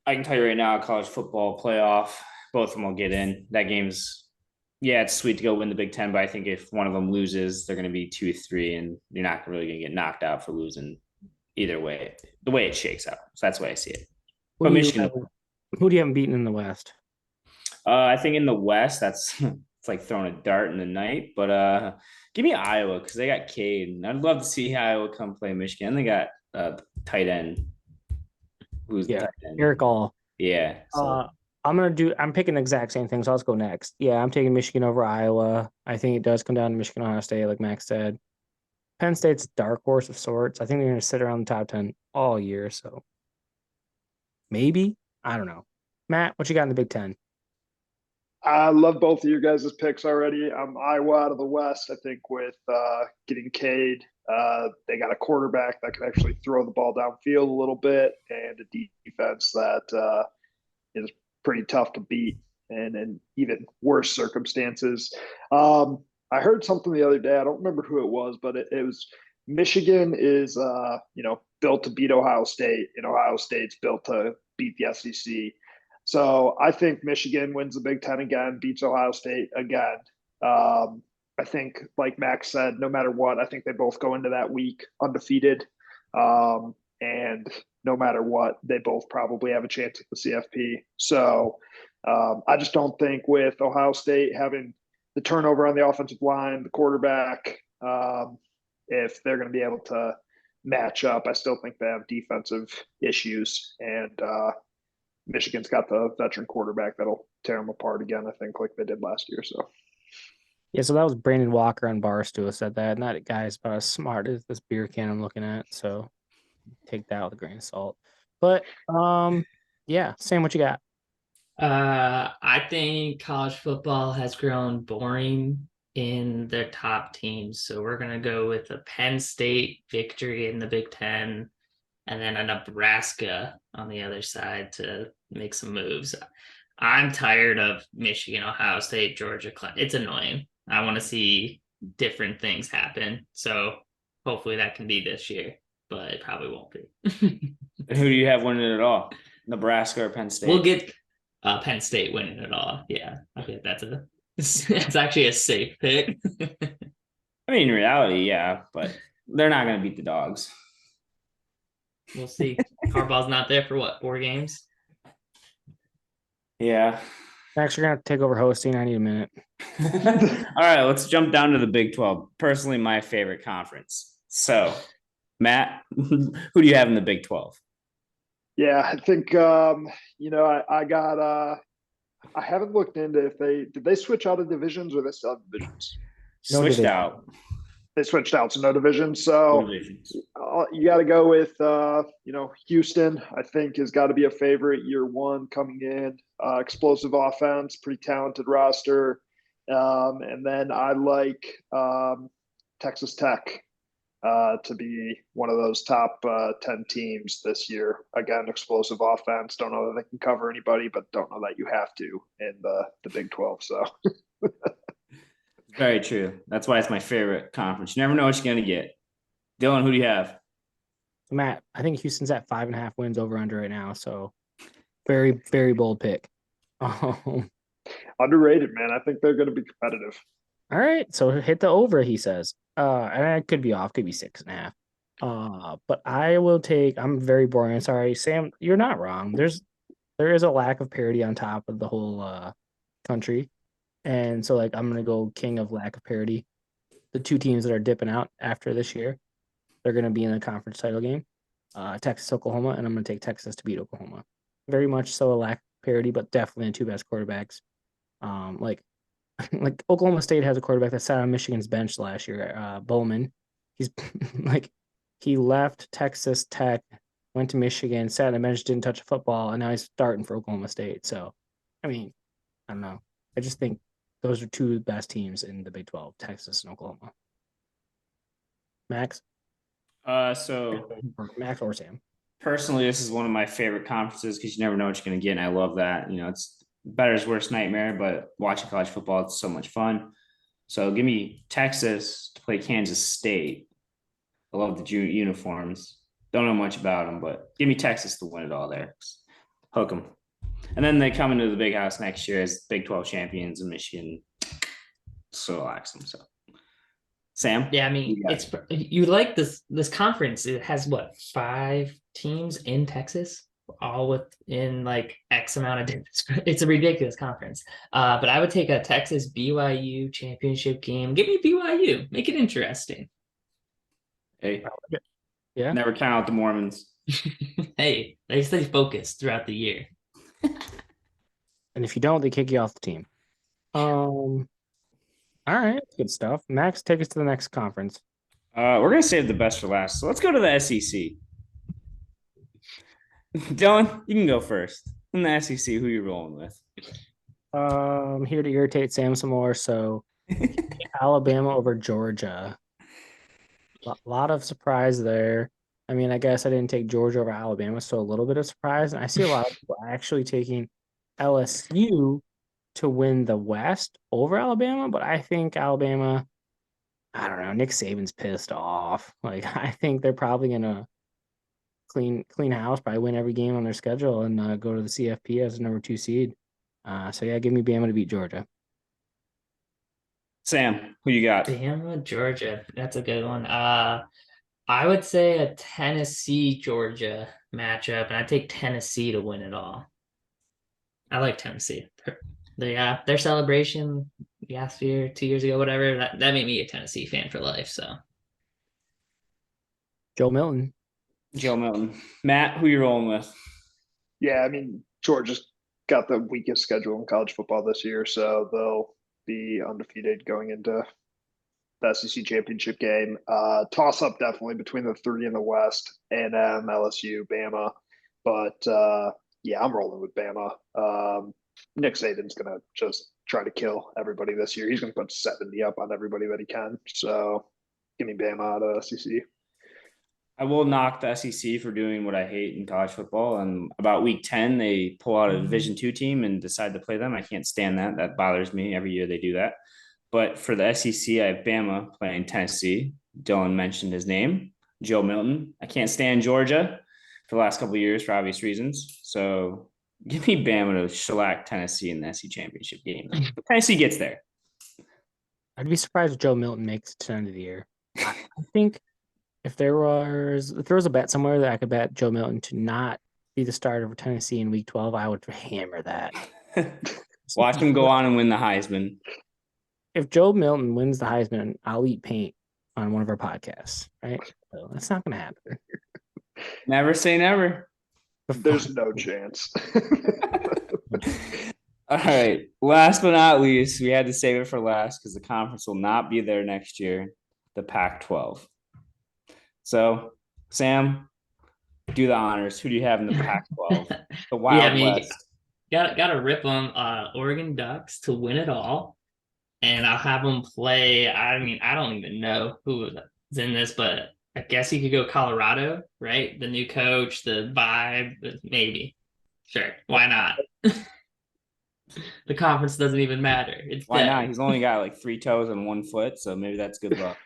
C: I can tell you right now, college football playoff, both of them will get in. That game's it's sweet to go win the Big Ten, but I think if one of them loses, they're gonna be 2-3, and you're not really gonna get knocked out for losing either way. The way it shakes out, so that's the way I see it. But Michigan.
B: Who do you have beaten in the West?
C: I think in the West, it's like throwing a dart in the night. But give me Iowa because they got Cade. I'd love to see Iowa come play Michigan. And they got tight end. Who's the tight end?
B: Eric All.
C: Yeah. So.
B: I'm picking the exact same thing, so let's go next. Yeah, I'm taking Michigan over Iowa. I think it does come down to Michigan, Ohio State, like Max said. Penn State's dark horse of sorts. I think they're going to sit around the top 10 all year, so maybe. I don't know. Matt, what you got in the Big Ten?
E: I love both of your guys' picks already. I'm Iowa out of the West. I think with getting Cade, they got a quarterback that can actually throw the ball downfield a little bit and a defense that is pretty tough to beat and in even worse circumstances. I heard something the other day. I don't remember who it was, but it was Michigan is built to beat Ohio State, and Ohio State's built to beat the SEC. So I think Michigan wins the Big Ten again, beats Ohio State again. I think, like Max said, no matter what, I think they both go into that week undefeated. And no matter what, they both probably have a chance at the CFP. So I just don't think with Ohio State having the turnover on the offensive line, the quarterback, if they're going to be able to match up. I still think they have defensive issues, and Michigan's got the veteran quarterback that'll tear them apart again, I think, like they did last year. So
B: that was Brandon Walker on Barstool said that. And that guy's about as smart as this beer can I'm looking at. So take that with a grain of salt. But Sam, what you got?
A: I think college football has grown boring in their top teams. So we're going to go with a Penn State victory in the Big Ten and then a Nebraska on the other side to make some moves. I'm tired of Michigan, Ohio State, Georgia. It's annoying. I want to see different things happen. So hopefully that can be this year, but it probably won't be.
C: And who do you have winning it all? Nebraska or Penn State?
A: We'll get Penn State winning it all. Yeah. Okay. That's actually a safe pick.
C: I mean, in reality, yeah, but they're not going to beat the Dogs.
A: We'll see. Harbaugh's not there for what, 4 games?
C: Yeah.
B: Max, you're going to have to take over hosting. I need a minute.
C: All right, let's jump down to the Big 12. Personally, my favorite conference. So, Matt, who do you have in the Big 12?
E: Yeah, I think, I I haven't looked into if did they switch out of divisions or they still have divisions?
B: No
C: Switched
B: division.
C: out.
E: They switched out to no divisions.
C: No
E: So
C: divisions.
E: you got to go with, Houston, I think, has got to be a favorite year one coming in. Explosive offense, pretty talented roster. And then I like Texas Tech to be one of those top 10 teams this year. Again, explosive offense. Don't know that they can cover anybody, but don't know that you have to in the Big 12. So
C: Very true. That's why it's my favorite conference. You never know what you're gonna get. Dylan, who do you have?
B: Matt, I think Houston's at 5.5 wins over under right now. So very, very bold pick.
E: underrated, man. I think they're going to be competitive.
B: All right, so hit the over, he says. And I could be off, could be 6.5. But I will take. I'm very boring. Sorry, Sam. You're not wrong. There is a lack of parity on top of the whole country, and so like I'm gonna go king of lack of parity. The two teams that are dipping out after this year, they're gonna be in the conference title game. Texas, Oklahoma, and I'm gonna take Texas to beat Oklahoma. Very much so a lack of parity, but definitely the two best quarterbacks. Like like Oklahoma State has a quarterback that sat on Michigan's bench last year, Bowman. He's like he left Texas Tech, went to Michigan, sat on the bench, didn't touch a football, and now he's starting for Oklahoma State. So, I mean, I don't know. I just think those are two best teams in the Big 12, Texas and Oklahoma. Max?
C: So
B: Max or Sam?
C: personally, this is one of my favorite conferences because you never know what you're gonna get, and I love that. It's better's worst nightmare, but watching college football, it's so much fun. So give me Texas to play Kansas State. I love the uniforms. Don't know much about them, but give me Texas to win it all there. Hook them. And then they come into the big house next year as Big 12 champions in Michigan. So relax them. So Sam?
A: Yeah, I mean, you like this conference. It has what, 5 teams in Texas, all within like X amount of distance. It's a ridiculous conference. But I would take a Texas BYU championship game. Give me BYU. Make it interesting.
C: Hey,
B: Yeah.
C: never count out the Mormons.
A: Hey, they stay focused throughout the year.
B: And if you don't, they kick you off the team. All right, good stuff. Max, take us to the next conference.
C: We're gonna save the best for last. So let's go to the SEC. Dylan, you can go first. In the SEC, who you rolling with?
B: I'm here to irritate Sam some more. So Alabama over Georgia. A lot of surprise there. I mean, I guess I didn't take Georgia over Alabama, so a little bit of surprise. And I see a lot of people actually taking LSU to win the West over Alabama, but I think Alabama, I don't know, Nick Saban's pissed off. Like, I think they're probably gonna clean house, probably win every game on their schedule and go to the CFP as the number 2 seed. So yeah, give me Bama to beat Georgia.
C: Sam, who you got?
A: Bama, Georgia. That's a good one. I would say a Tennessee Georgia matchup, and I take Tennessee to win it all. I like Tennessee. Their celebration last year, 2 years ago, whatever, that made me a Tennessee fan for life. So
B: Joe Milton.
C: Matt, who you rolling with?
E: Yeah, I mean, Georgia's got the weakest schedule in college football this year, so they'll be undefeated going into the SEC championship game. Toss up definitely between the 3 in the West, A&M, LSU, Bama. But yeah, I'm rolling with Bama. Nick Saban's going to just try to kill everybody this year. He's going to put 70 up on everybody that he can. So give me Bama out of SEC.
C: I will knock the SEC for doing what I hate in college football. And about week 10, they pull out a Division II team and decide to play them. I can't stand that. That bothers me. Every year they do that. But for the SEC, I have Bama playing Tennessee. Dylan mentioned his name, Joe Milton. I can't stand Georgia for the last couple of years for obvious reasons. So give me Bama to shellac Tennessee in the SEC championship game. But Tennessee gets there.
B: I'd be surprised if Joe Milton makes it to the end of the year. I think if there was a bet somewhere that I could bet Joe Milton to not be the starter for Tennessee in Week 12, I would hammer that.
C: Watch him go on and win the Heisman.
B: If Joe Milton wins the Heisman, I'll eat paint on one of our podcasts, right? So that's not going to happen.
C: Never say never.
E: There's no chance.
C: All right. Last but not least, we had to save it for last because the conference will not be there next year. The Pac-12. So, Sam, do the honors. Who do you have in the Pac-12? The
A: Yeah,
C: Wild
A: I mean,
C: West.
A: gotta rip on Oregon Ducks to win it all, and I'll have them play. I mean, I don't even know who is in this, but I guess you could go Colorado, right? The new coach, the vibe, maybe. Sure, why not? The conference doesn't even matter. It's
C: Why not?
A: dead.
C: He's only got like 3 toes and 1 foot, so maybe that's good luck.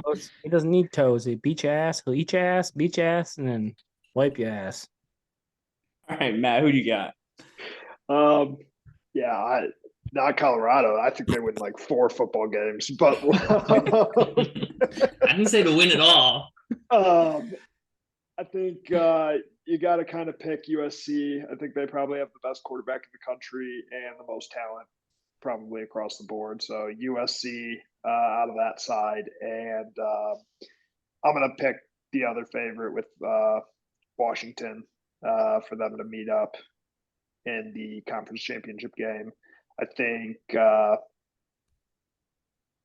B: Toes. He doesn't need toes. He beat your ass. He'll eat your ass, beat your ass, and then wipe your ass.
C: All right, Matt, who do you got?
E: Yeah, not Colorado. I think they win like 4 football games, but
A: I didn't say to win it all.
E: I think you got to kind of pick USC. I think they probably have the best quarterback in the country and the most talent probably across the board. So USC out of that side, and I'm gonna pick the other favorite with Washington for them to meet up in the conference championship game. I think I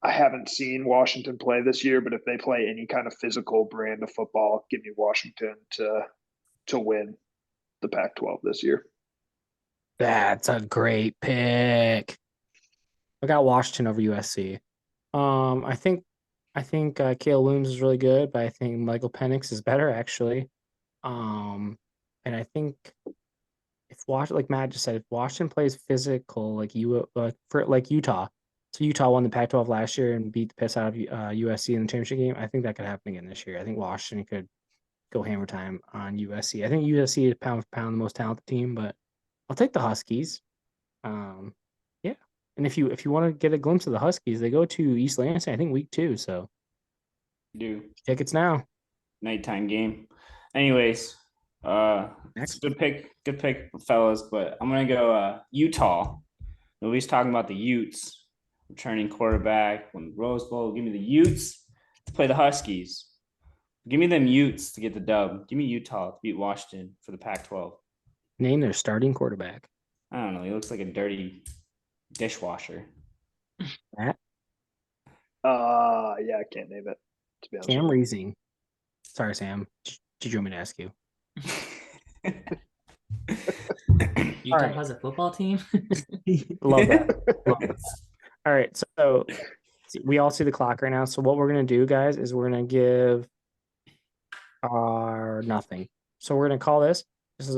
E: haven't seen Washington play this year, but if they play any kind of physical brand of football, give me Washington to win the Pac-12 this year.
B: That's a great pick. I got Washington over USC. I think Kale Looms is really good, but I think Michael Penix is better actually. And I think if Washington, like Matt just said, if Washington plays physical like Utah, so Utah won the Pac-12 last year and beat the piss out of USC in the championship game. I think that could happen again this year. I think Washington could go hammer time on USC. I think USC is pound for pound the most talented team, but I'll take the Huskies. Yeah, and if you want to get a glimpse of the Huskies, they go to East Lansing, I think week 2. So
C: Do
B: tickets now.
C: nighttime game. Anyways, it's a good pick, fellas. But I'm gonna go Utah. Nobody's talking about the Utes returning quarterback when Rose Bowl. Give me the Utes to play the Huskies. Give me them Utes to get the dub. Give me Utah to beat Washington for the Pac-12.
B: Name their starting quarterback.
C: I don't know. He looks like a dirty dishwasher.
B: Matt?
E: Yeah, I can't name it, to be honest.
B: Cam Reesing. Sorry, Sam. Did you want me to ask you?
A: Utah
B: right.
A: has a football team.
B: Love that. Love that. All right, so we all see the clock right now. So what we're gonna do, guys, is we're gonna give our nothing. So we're gonna call this. This is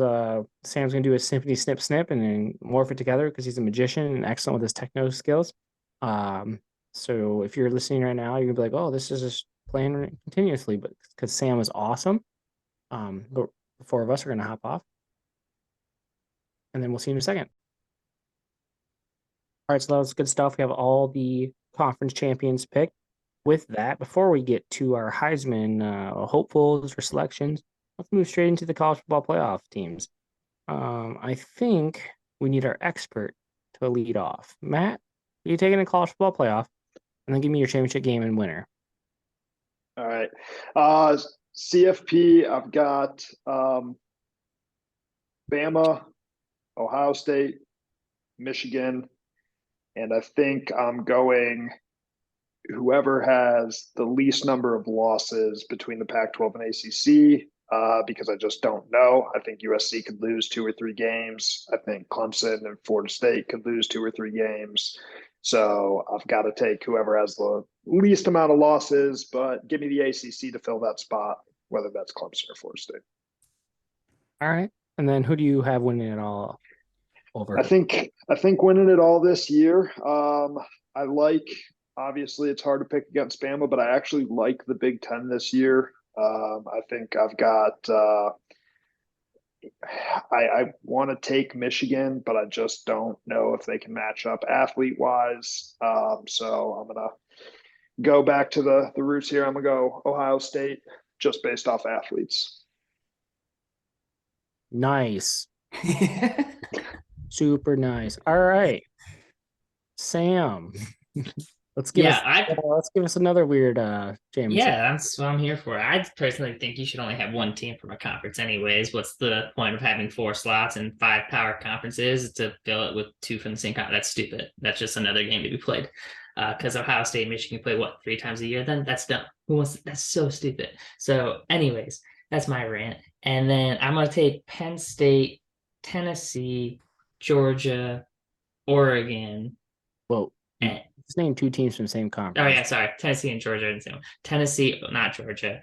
B: Sam's gonna do a symphony snip snip and then morph it together because he's a magician and excellent with his techno skills. So if you're listening right now, you're gonna be like, oh, this is just playing continuously, but because Sam is awesome. But the 4 of us are gonna hop off. And then we'll see you in a second. All right, so that was good stuff. We have all the conference champions picked. With that, before we get to our Heisman hopefuls or selections, let's move straight into the college football playoff teams. I think we need our expert to lead off. Matt, you taking a college football playoff, and then give me your championship game and winner.
E: All right. CFP, I've got Bama, Ohio State, Michigan, and I think I'm going whoever has the least number of losses between the Pac-12 and ACC, because I just don't know. I think USC could lose 2 or 3 games. I think Clemson and Florida State could lose 2 or 3 games. So I've got to take whoever has the least amount of losses, but give me the ACC to fill that spot, whether that's Clemson or Florida State.
B: All right. And then who do you have winning it all over?
E: I think winning it all this year. I like, obviously it's hard to pick against Bama, but I actually like the Big Ten this year. I think I've got I want to take Michigan, but I just don't know if they can match up athlete wise. So I'm gonna go back to the roots here. I'm gonna go Ohio State just based off athletes.
B: Nice. Super nice. All right. Sam, Let's give
A: Yeah,
B: us another weird championship.
A: yeah, that's what I'm here for. I personally think you should only have one team from a conference, anyways. What's the point of having 4 slots and 5 power conferences to fill it with 2 from the same conference? That's stupid. That's just another game to be played. Because Ohio State and Michigan play what 3 times a year? Then that's dumb. Who wants? That's so stupid. So, anyways, that's my rant. And then I'm gonna take Penn State, Tennessee, Georgia, Oregon.
B: Well,
A: And
B: let's name 2 teams from the same
A: oh
B: conference.
A: yeah, sorry, Tennessee and Georgia. And same. Tennessee, not Georgia.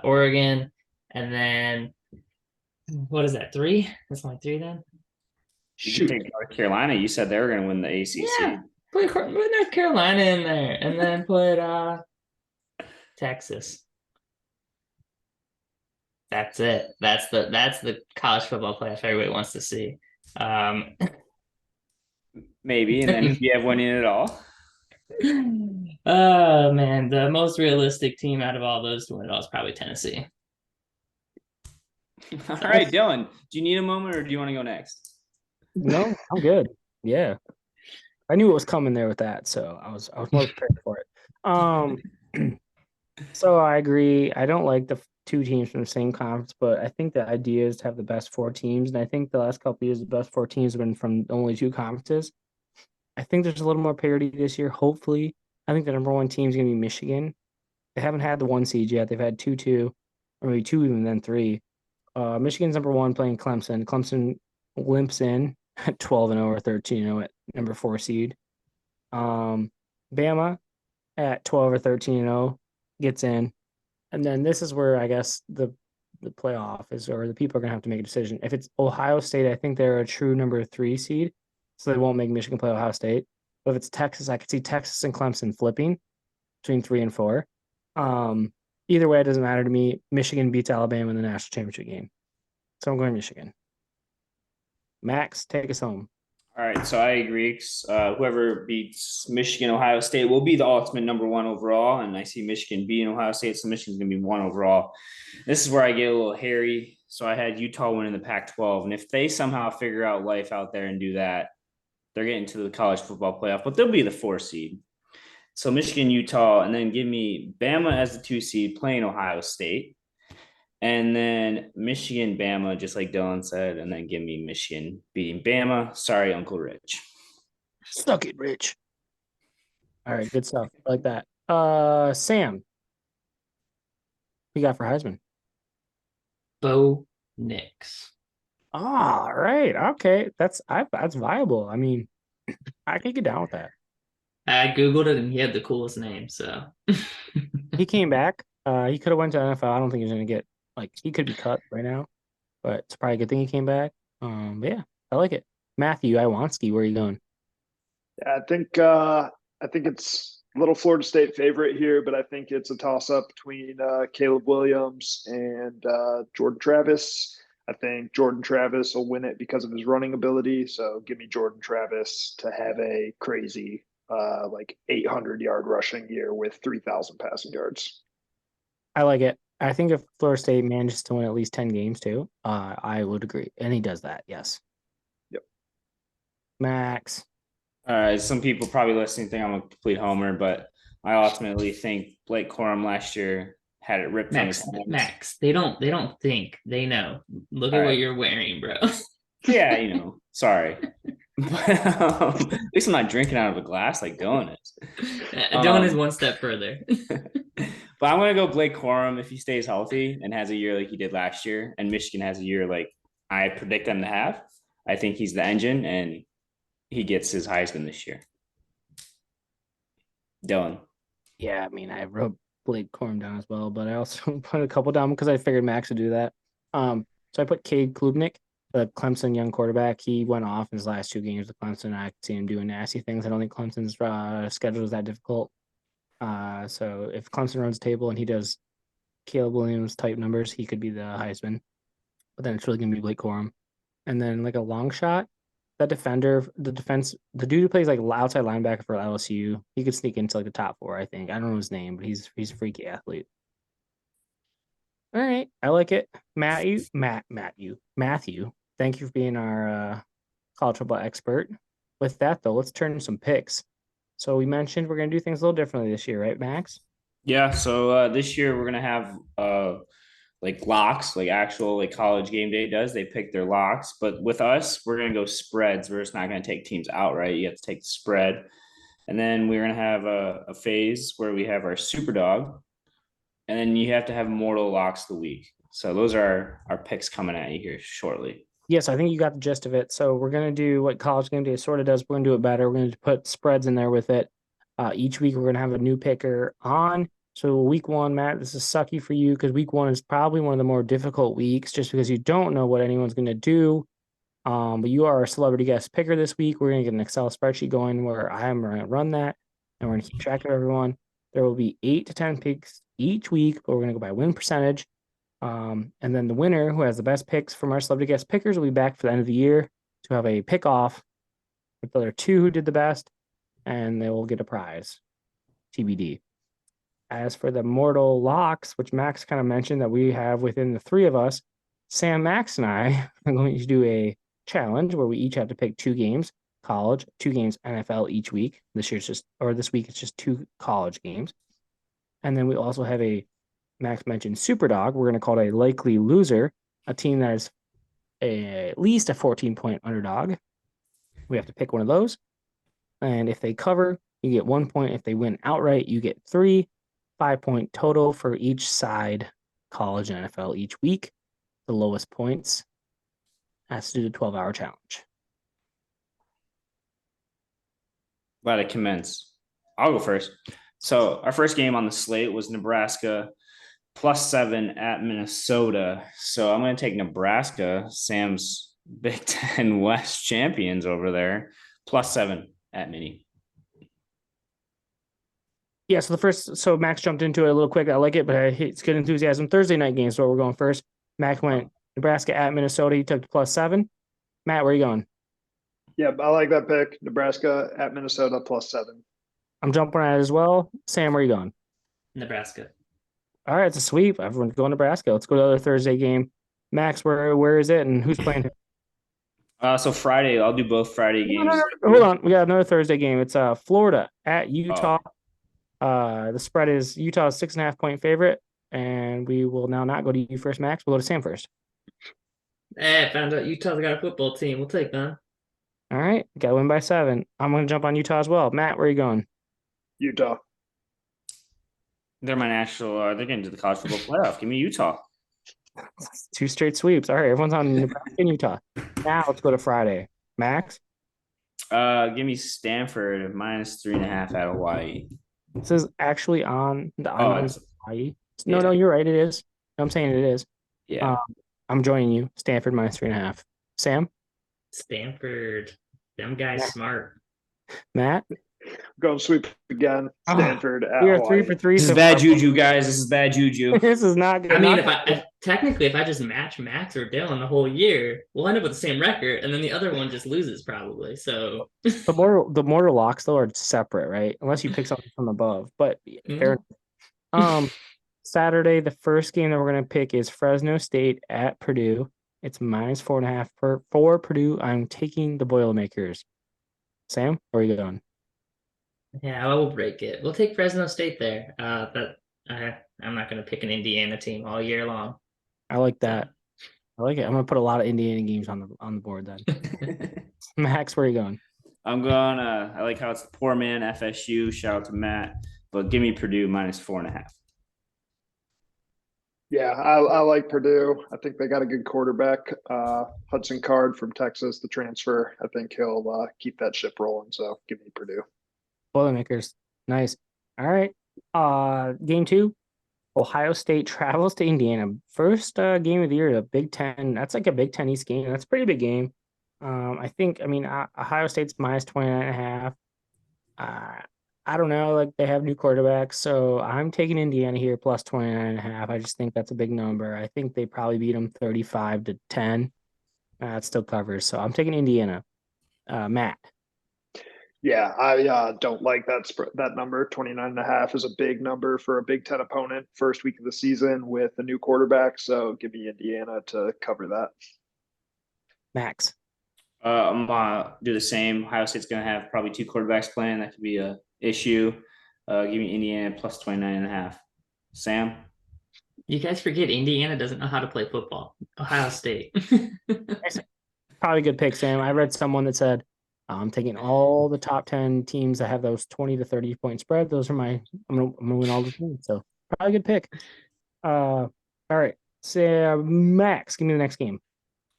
A: Oregon, and then what is that? 3? That's only 3 then.
C: You should take North Carolina. You said they were going to win the ACC.
A: Yeah, put North Carolina in there, and then put Texas. That's it. That's the college football playoff everybody wants to see.
C: Maybe, and then if you have one in it all.
A: Oh man, the most realistic team out of all those to win it all is probably Tennessee.
C: All right, Dylan, do you need a moment or do you want to go next?
B: No, I'm good. Yeah. I knew it was coming there with that, so I was more prepared for it. So I agree. I don't like the 2 teams from the same conference, but I think the idea is to have the best 4 teams, and I think the last couple of years the best 4 teams have been from only 2 conferences. I think there's a little more parity this year. Hopefully, I think the number 1 team is going to be Michigan. They haven't had the 1 seed yet. They've had 2-2, or maybe 2 even then 3. Michigan's number 1 playing Clemson. Clemson limps in at 12-0 or 13-0 at number 4 seed. Bama at 12 or 13-0 gets in. And then this is where I guess the playoff is, or the people are going to have to make a decision. If it's Ohio State, I think they're a true number 3 seed, so they won't make Michigan play Ohio State. But if it's Texas, I could see Texas and Clemson flipping between 3 and 4. Either way, it doesn't matter to me. Michigan beats Alabama in the national championship game. So I'm going Michigan. Max, take us home.
C: All right, so I agree. Whoever beats Michigan, Ohio State will be the ultimate number 1 overall, and I see Michigan beating Ohio State, so Michigan's going to be 1 overall. This is where I get a little hairy. So I had Utah winning the Pac-12, and if they somehow figure out life out there and do that, they're getting to the college football playoff, but they'll be the 4 seed. So Michigan, Utah, and then give me Bama as the 2 seed playing Ohio State. And then Michigan, Bama, just like Dylan said, and then give me Michigan beating Bama. Sorry, Uncle Rich.
B: Suck it, Rich. All right, good stuff. I like that. Sam, what you got for Heisman?
A: Bo Nix.
B: All right, okay, that's viable. I mean, I can get down with that.
A: I googled it and he had the coolest name. So
B: He came back. He could have went to NFL. I don't think he's gonna get he could be cut right now, but it's probably a good thing he came back. But yeah, I like it. Matthew Iwanski, where are you going?
E: Yeah, I think it's a little Florida State favorite here, but I think it's a toss up between Caleb Williams and Jordan Travis. I think Jordan Travis will win it because of his running ability. So give me Jordan Travis to have a crazy 800-yard rushing year with 3,000 passing yards.
B: I like it. I think if Florida State manages to win at least 10 games too, I would agree. And he does that, yes.
E: Yep.
B: Max.
C: All right, some people probably listening think I'm a complete homer, but I ultimately think Blake Corum last year had it ripped from his hands.
A: Max, they don't think, they know. Look at what you're wearing, bro.
C: Yeah, sorry. But at least I'm not drinking out of a glass like Dylan is.
A: Dylan is one step further.
C: But I'm going to go Blake Corum if he stays healthy and has a year like he did last year, and Michigan has a year like I predict them to have. I think he's the engine, and he gets his Heisman this year. Dylan.
B: Yeah, I mean, I wrote Blake Corum down as well, but I also put a couple down because I figured Max would do that. So I put Cade Klubnik, the Clemson young quarterback. He went off in his last 2 games with Clemson. I could see him doing nasty things. I don't think Clemson's schedule is that difficult. So if Clemson runs the table and he does Caleb Williams type numbers, he could be the Heisman. But then it's really gonna be Blake Corum. And then like a long shot, that defender, the dude who plays like outside linebacker for LSU, he could sneak into like the top 4, I think. I don't know his name, but he's a freaky athlete. All right, I like it. Matthew, thank you for being our college football expert. With that though, let's turn to some picks. So we mentioned we're going to do things a little differently this year, right, Max?
C: Yeah, so this year we're gonna have like locks, like actual like college game day does. They pick their locks, but with us, we're gonna go spreads. We're just not gonna take teams outright. You have to take the spread, and then we're gonna have a phase where we have our super dog, and then you have to have mortal locks of the week. So those are our picks coming at you here shortly.
B: Yes, I think you got the gist of it. So we're going to do what college game day sort of does. We're going to do it better. We're going to put spreads in there with it. Each week we're going to have a new picker on. So week one, Matt, this is sucky for you because week one is probably one of the more difficult weeks just because you don't know what anyone's going to do. But you are a celebrity guest picker this week. We're going to get an Excel spreadsheet going where I am going to run that and we're going to keep track of everyone. There will be 8 to 10 picks each week, but we're going to go by win percentage. And then the winner who has the best picks from our celebrity guest pickers will be back for the end of the year to have a pick off with the other 2 who did the best, and they will get a prize. TBD. As for the mortal locks, which Max kind of mentioned that we have within the 3 of us, Sam, Max, and I are going to do a challenge where we each have to pick 2 games, college, 2 games NFL each week. This week it's just 2 college games. And then we also have Max mentioned Superdog. We're going to call it a likely loser, a team that is at least a 14-point underdog. We have to pick one of those. And if they cover, you get 1 point. If they win outright, you get 3. 5-point total for each side, college and NFL each week. The lowest points has to do the 12-hour challenge.
C: Glad to commence. I'll go first. So our first game on the slate was Nebraska +7 at Minnesota. So I'm going to take Nebraska, Sam's Big Ten West champions over there, +7 at Mini.
B: Yeah, so Max jumped into it a little quick. I like it, but it's good enthusiasm. Thursday night games, so we're going first. Max went Nebraska at Minnesota. He took the +7. Matt, where are you going?
E: Yeah, I like that pick. Nebraska at Minnesota +7.
B: I'm jumping on it as well. Sam, where are you going?
A: Nebraska.
B: All right, it's a sweep. Everyone's going Nebraska. Let's go to the other Thursday game. Max, where is it and who's playing?
C: So Friday, I'll do both Friday games.
B: Hold on. We got another Thursday game. It's Florida at Utah. The spread is Utah's 6.5-point favorite, and we will now not go to you first, Max. We'll go to Sam first.
A: Hey, I found out Utah's got a football team. We'll take them.
B: All right, got to win by 7. I'm going to jump on Utah as well. Matt, where are you going?
E: Utah.
C: They're my national. They're getting to the college football playoff. Give me Utah.
B: 2 straight sweeps. All right, everyone's on Nebraska and Utah. Now let's go to Friday. Max?
C: Give me Stanford -3.5 at Hawaii.
B: This is actually on the island of Hawaii. No,
C: yeah.
B: no, you're right. It is. I'm saying it is.
C: Yeah.
B: I'm joining you. Stanford -3.5. Sam?
A: Stanford. Them guys smart.
B: Matt?
E: Going sweep again. Stanford at
B: We are
E: Hawaii.
B: 3 for 3.
C: This is bad juju, guys. This is bad juju.
B: This is not good.
A: I mean, if I just match Max or Dylan the whole year, we'll end up with the same record, and then the other one just loses probably. So
B: the mortar locks though are separate, right? Unless you pick something from above. But fair. Saturday, the first game that we're gonna pick is Fresno State at Purdue. It's -4.5 for Purdue. I'm taking the Boilermakers. Sam, where are you going?
A: yeah, I will break it. We'll take Fresno State there. But I'm not going to pick an Indiana team all year long.
B: I like that. I like it. I'm gonna put a lot of Indiana games on the board then. Max, where are you going?
C: I'm going. I like how it's the poor man FSU. Shout out to Matt, but give me Purdue -4.5.
E: Yeah, I like Purdue. I think they got a good quarterback. Hudson Card from Texas, the transfer. I think he'll keep that ship rolling. So give me Purdue.
B: Boilermakers. Nice. All right. Game 2. Ohio State travels to Indiana. First game of the year, the Big Ten. That's like a Big Ten East game. That's a pretty big game. I mean, Ohio State's -29.5. I don't know. Like they have new quarterbacks, so I'm taking Indiana here +29.5. I just think that's a big number. I think they probably beat them 35-10. It still covers, so I'm taking Indiana. Matt.
E: Yeah, I don't like that number. 29.5 is a big number for a Big Ten opponent. First week of the season with a new quarterback. So give me Indiana to cover that.
B: Max.
C: I'm gonna do the same. Ohio State's gonna have probably 2 quarterbacks playing. That could be a issue. Give me Indiana plus 29.5. Sam?
A: You guys forget Indiana doesn't know how to play football. Ohio State.
B: Probably a good pick, Sam. I read someone that said, I'm taking all the top 10 teams that have those 20 to 30 point spread. Those are I'm gonna win all the teams. So probably a good pick. All right. So Max, give me the next game.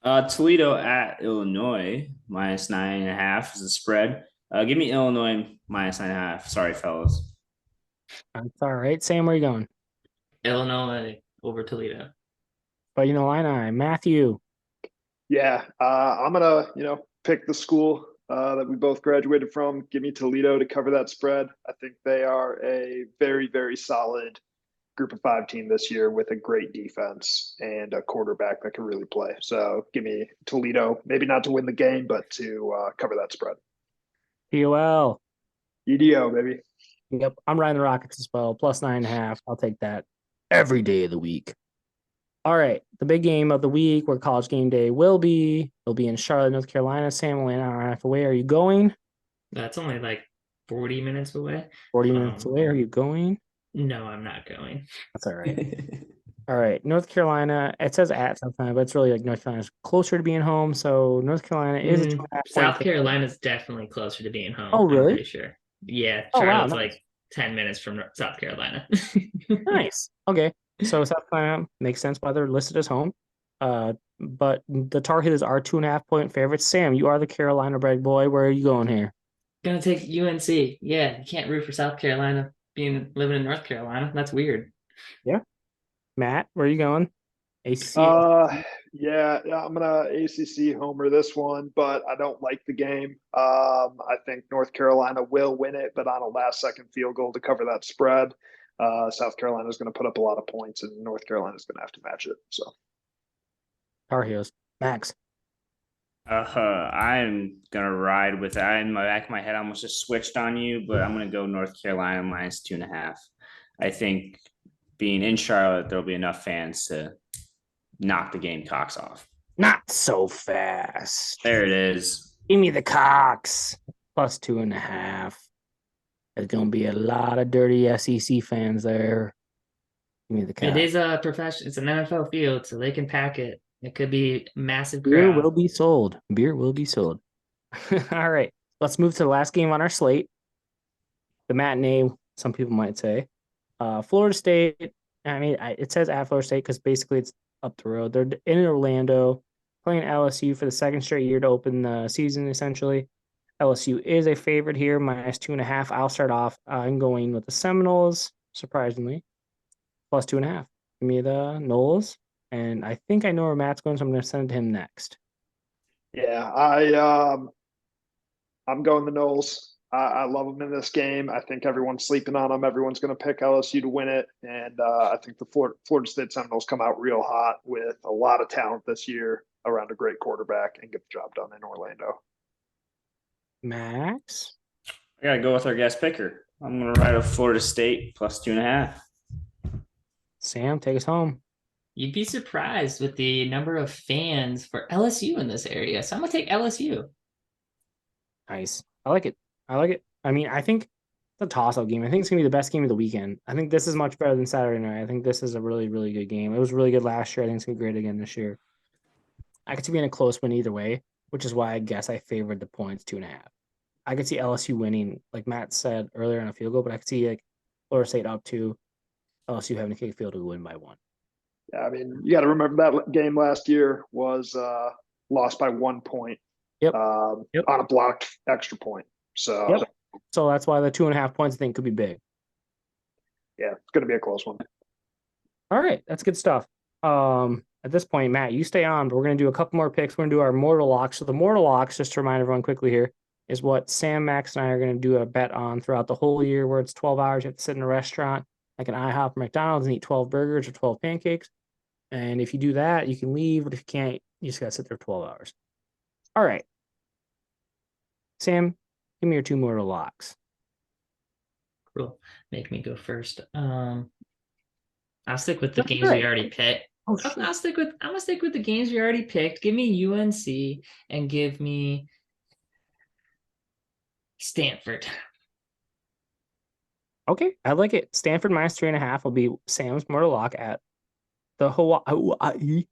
C: Toledo at Illinois minus 9.5 is the spread. Give me Illinois minus 9.5. Sorry, fellas.
B: That's all right. Sam, where are you going?
A: Illinois over Toledo.
B: But Illini, Matthew.
E: Yeah, I'm gonna, pick the school that we both graduated from. Give me Toledo to cover that spread. I think they are a very, very solid group of 5 team this year with a great defense and a quarterback that can really play. So give me Toledo, maybe not to win the game, but to cover that spread.
B: POL.
E: EDO, baby.
B: Yep, I'm riding the Rockets as well. Plus 9.5. I'll take that every day of the week. All right, the big game of the week where college game day will be. It'll be in Charlotte, North Carolina. Sam, only an hour and a half away. Are you going?
A: That's only like 40 minutes away.
B: 40 minutes away. Are you going?
A: No, I'm not going.
B: That's all right. All right, North Carolina. It says at South Carolina, but it's really like North Carolina's closer to being home. So North Carolina is a 2.5 point
A: South Carolina's definitely closer to being home.
B: Oh, really?
A: I'm pretty sure. Yeah,
B: Oh, wow,
A: Charlotte's
B: nice.
A: like 10 minutes from South Carolina.
B: Nice. Okay. So South Carolina makes sense why they're listed as home. But the Tar Heels are 2.5 point favorites. Sam, you are the Carolina bred boy. Where are you going here?
A: Gonna take UNC. Yeah, you can't root for South Carolina living in North Carolina. That's weird.
B: Yeah. Matt, where are you going? ACC.
E: Yeah, I'm gonna ACC homer this one, but I don't like the game. I think North Carolina will win it, but on a last-second field goal to cover that spread. South Carolina is going to put up a lot of points, and North Carolina is going to have to match it. So,
B: Tar Heels. Max.
C: I'm gonna ride with that. In my back of my head, I almost just switched on you, but I'm gonna go North Carolina minus 2.5. I think being in Charlotte, there'll be enough fans to knock the Gamecocks off.
B: Not so fast.
C: There it is.
B: Give me the Cox. Plus 2.5. There's gonna be a lot of dirty SEC fans there. Give me the Cox.
A: It is a profession. It's an NFL field, so they can pack it. It could be massive crowd.
B: Beer will be sold. Beer will be sold. All right. Let's move to the last game on our slate. The matinee, some people might say. Florida State. I mean, it says at Florida State because basically it's up the road. They're in Orlando playing LSU for the second straight year to open the season, essentially. LSU is a favorite here, minus 2.5. I'll start off. I'm going with the Seminoles, surprisingly, plus 2.5. Give me the Noles. And I think I know where Matt's going, so I'm going to send it to him next.
E: Yeah, I'm going the Noles. I love them in this game. I think everyone's sleeping on them. Everyone's going to pick LSU to win it. And I think the Florida State Seminoles come out real hot with a lot of talent this year around a great quarterback and get the job done in Orlando.
B: Max?
C: I got to go with our guest picker. I'm going to ride with Florida State plus 2.5.
B: Sam, take us home.
A: You'd be surprised with the number of fans for LSU in this area. So I'm going to take LSU.
B: Nice. I like it. I mean, I think it's a toss-up game. I think it's going to be the best game of the weekend. I think this is much better than Saturday night. I think this is a really, really good game. It was really good last year. I think it's going to be great again this year. I could see being a close win either way, which is why I guess I favored the points 2.5. I could see LSU winning, like Matt said earlier on a field goal, but I could see like Florida State up 2, LSU having to kick a field goal to win by 1.
E: Yeah, I mean, you got to remember that game last year was lost by 1 point.
B: Yep.
E: On a blocked extra point. So,
B: So that's why the 2.5 points I think could be big.
E: Yeah, it's going to be a close one.
B: All right, that's good stuff. At this point, Matt, you stay on, but we're going to do a couple more picks. We're going to do our mortal locks. So the mortal locks, just to remind everyone quickly here, is what Sam, Max, and I are going to do a bet on throughout the whole year, where it's 12 hours. You have to sit in a restaurant like an IHOP or McDonald's and eat 12 burgers or 12 pancakes. And if you do that, you can leave. But if you can't, you just got to sit there 12 hours. All right. Sam, give me your 2 mortal locks.
A: Cool. Make me go first. I'll stick with the games we already picked.
B: Oh,
A: I'm gonna stick with the games we already picked. Give me UNC and give me Stanford.
B: Okay, I like it. Stanford minus 3.5 will be Sam's mortal lock at the Hawaii,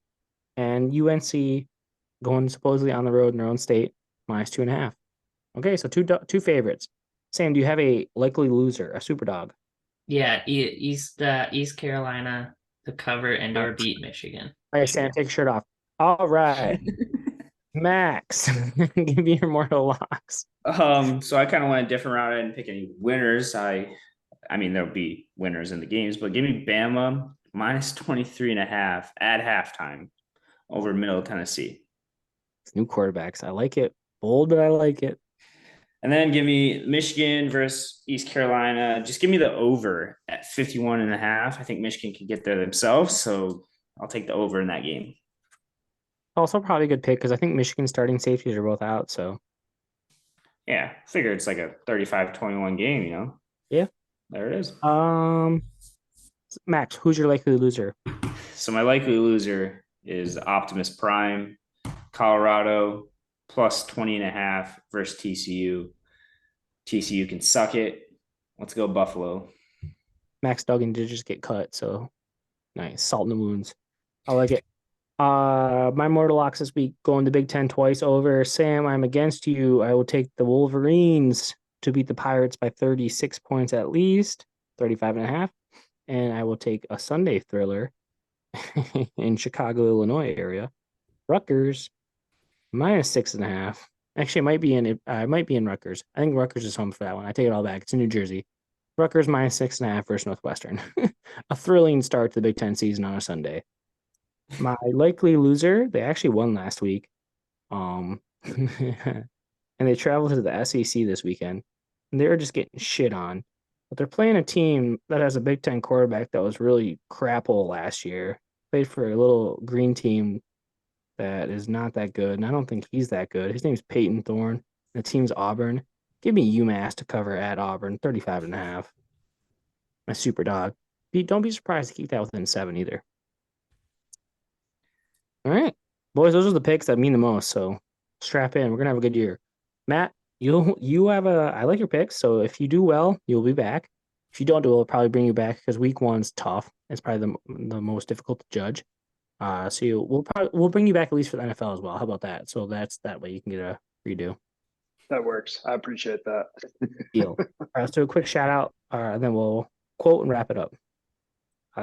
B: and UNC going supposedly on the road in their own state minus 2.5. Okay, so two favorites. Sam, do you have a likely loser, a super dog?
A: Yeah, East Carolina to cover and or beat Michigan.
B: All right, Sam, take your shirt off. All right, Max, give me your mortal locks.
C: So I kind of went a different route. I didn't pick any winners. I mean, there'll be winners in the games, but give me Bama minus 23.5 at halftime over Middle Tennessee.
B: New quarterbacks. I like it. Bold, but I like it.
C: And then give me Michigan versus East Carolina. Just give me the over at 51.5. I think Michigan can get there themselves. So I'll take the over in that game.
B: Also, probably a good pick because I think Michigan starting safeties are both out. So
C: Yeah, figure it's like a 35-21 game, you know?
B: Yeah.
C: There it is.
B: Max, who's your likely loser?
C: So my likely loser is Optimus Prime, Colorado, plus 20.5 versus TCU. TCU can suck it. Let's go Buffalo.
B: Max Duggan did just get cut, so nice. Salt in the wounds. I like it. My mortal locks this week going to Big Ten twice over. Sam, I'm against you. I will take the Wolverines to beat the Pirates by 36 points at least, 35.5. And I will take a Sunday thriller in Chicago, Illinois area. Rutgers minus 6.5. Actually, it might be in Rutgers. I think Rutgers is home for that one. I take it all back. It's in New Jersey. Rutgers minus 6.5 versus Northwestern. A thrilling start to the Big Ten season on a Sunday. My likely loser, they actually won last week. And they traveled to the SEC this weekend. And they're just getting shit on. But they're playing a team that has a Big Ten quarterback that was really crapple last year. Played for a little green team that is not that good. And I don't think he's that good. His name's Peyton Thorne. The team's Auburn. Give me UMass to cover at Auburn, 35.5. My super dog. Don't be surprised to keep that within 7 either. All right. Boys, those are the picks that mean the most. So strap in. We're gonna have a good year. Matt, you have I like your picks. So if you do well, you'll be back. If you don't do well, I'll probably bring you back because week one's tough. It's probably the most difficult to judge. So we'll bring you back at least for the NFL as well. How about that? So that way you can get a redo.
E: That works. I appreciate that.
B: Deal. All right, let's do a quick shout out, and then we'll quote and wrap it up.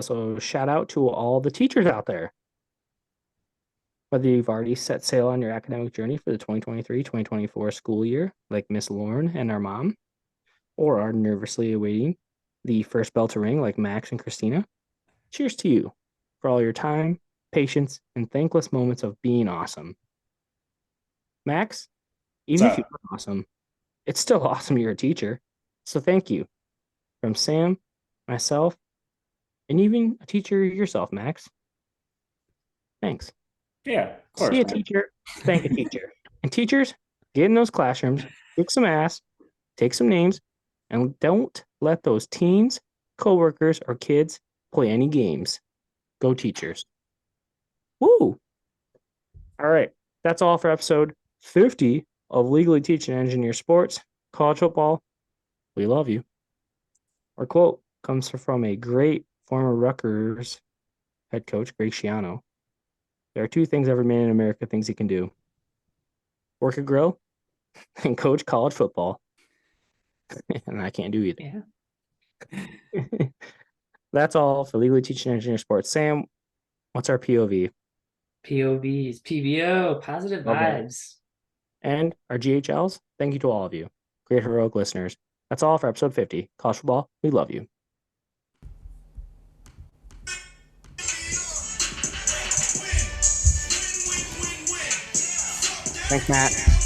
B: So shout out to all the teachers out there. Whether you've already set sail on your academic journey for the 2023-2024 school year, like Miss Lauren and our mom, or are nervously awaiting the first bell to ring, like Max and Christina, cheers to you for all your time, patience, and thankless moments of being awesome. Max, even if you are awesome, it's still awesome you're a teacher. So thank you from Sam, myself, and even a teacher yourself, Max. Thanks.
C: Yeah, of course.
B: See a teacher, thank a teacher. And teachers, get in those classrooms, kick some ass, take some names, and don't let those teens, coworkers, or kids play any games. Go teachers. Woo! All right. That's all for episode 50 of Legally Teaching Engineer Sports, College Football. We love you. Our quote comes from a great former Rutgers head coach, Greg Schiano. There are two things every man in America thinks he can do: work a grill and coach college football. And I can't do either.
A: Yeah.
B: That's all for Legally Teaching Engineer Sports. Sam, what's our POV?
A: POVs, PBO, positive vibes.
B: And our GHLs, thank you to all of you, great heroic listeners. That's all for episode 50. College football, we love you. Thanks, Matt.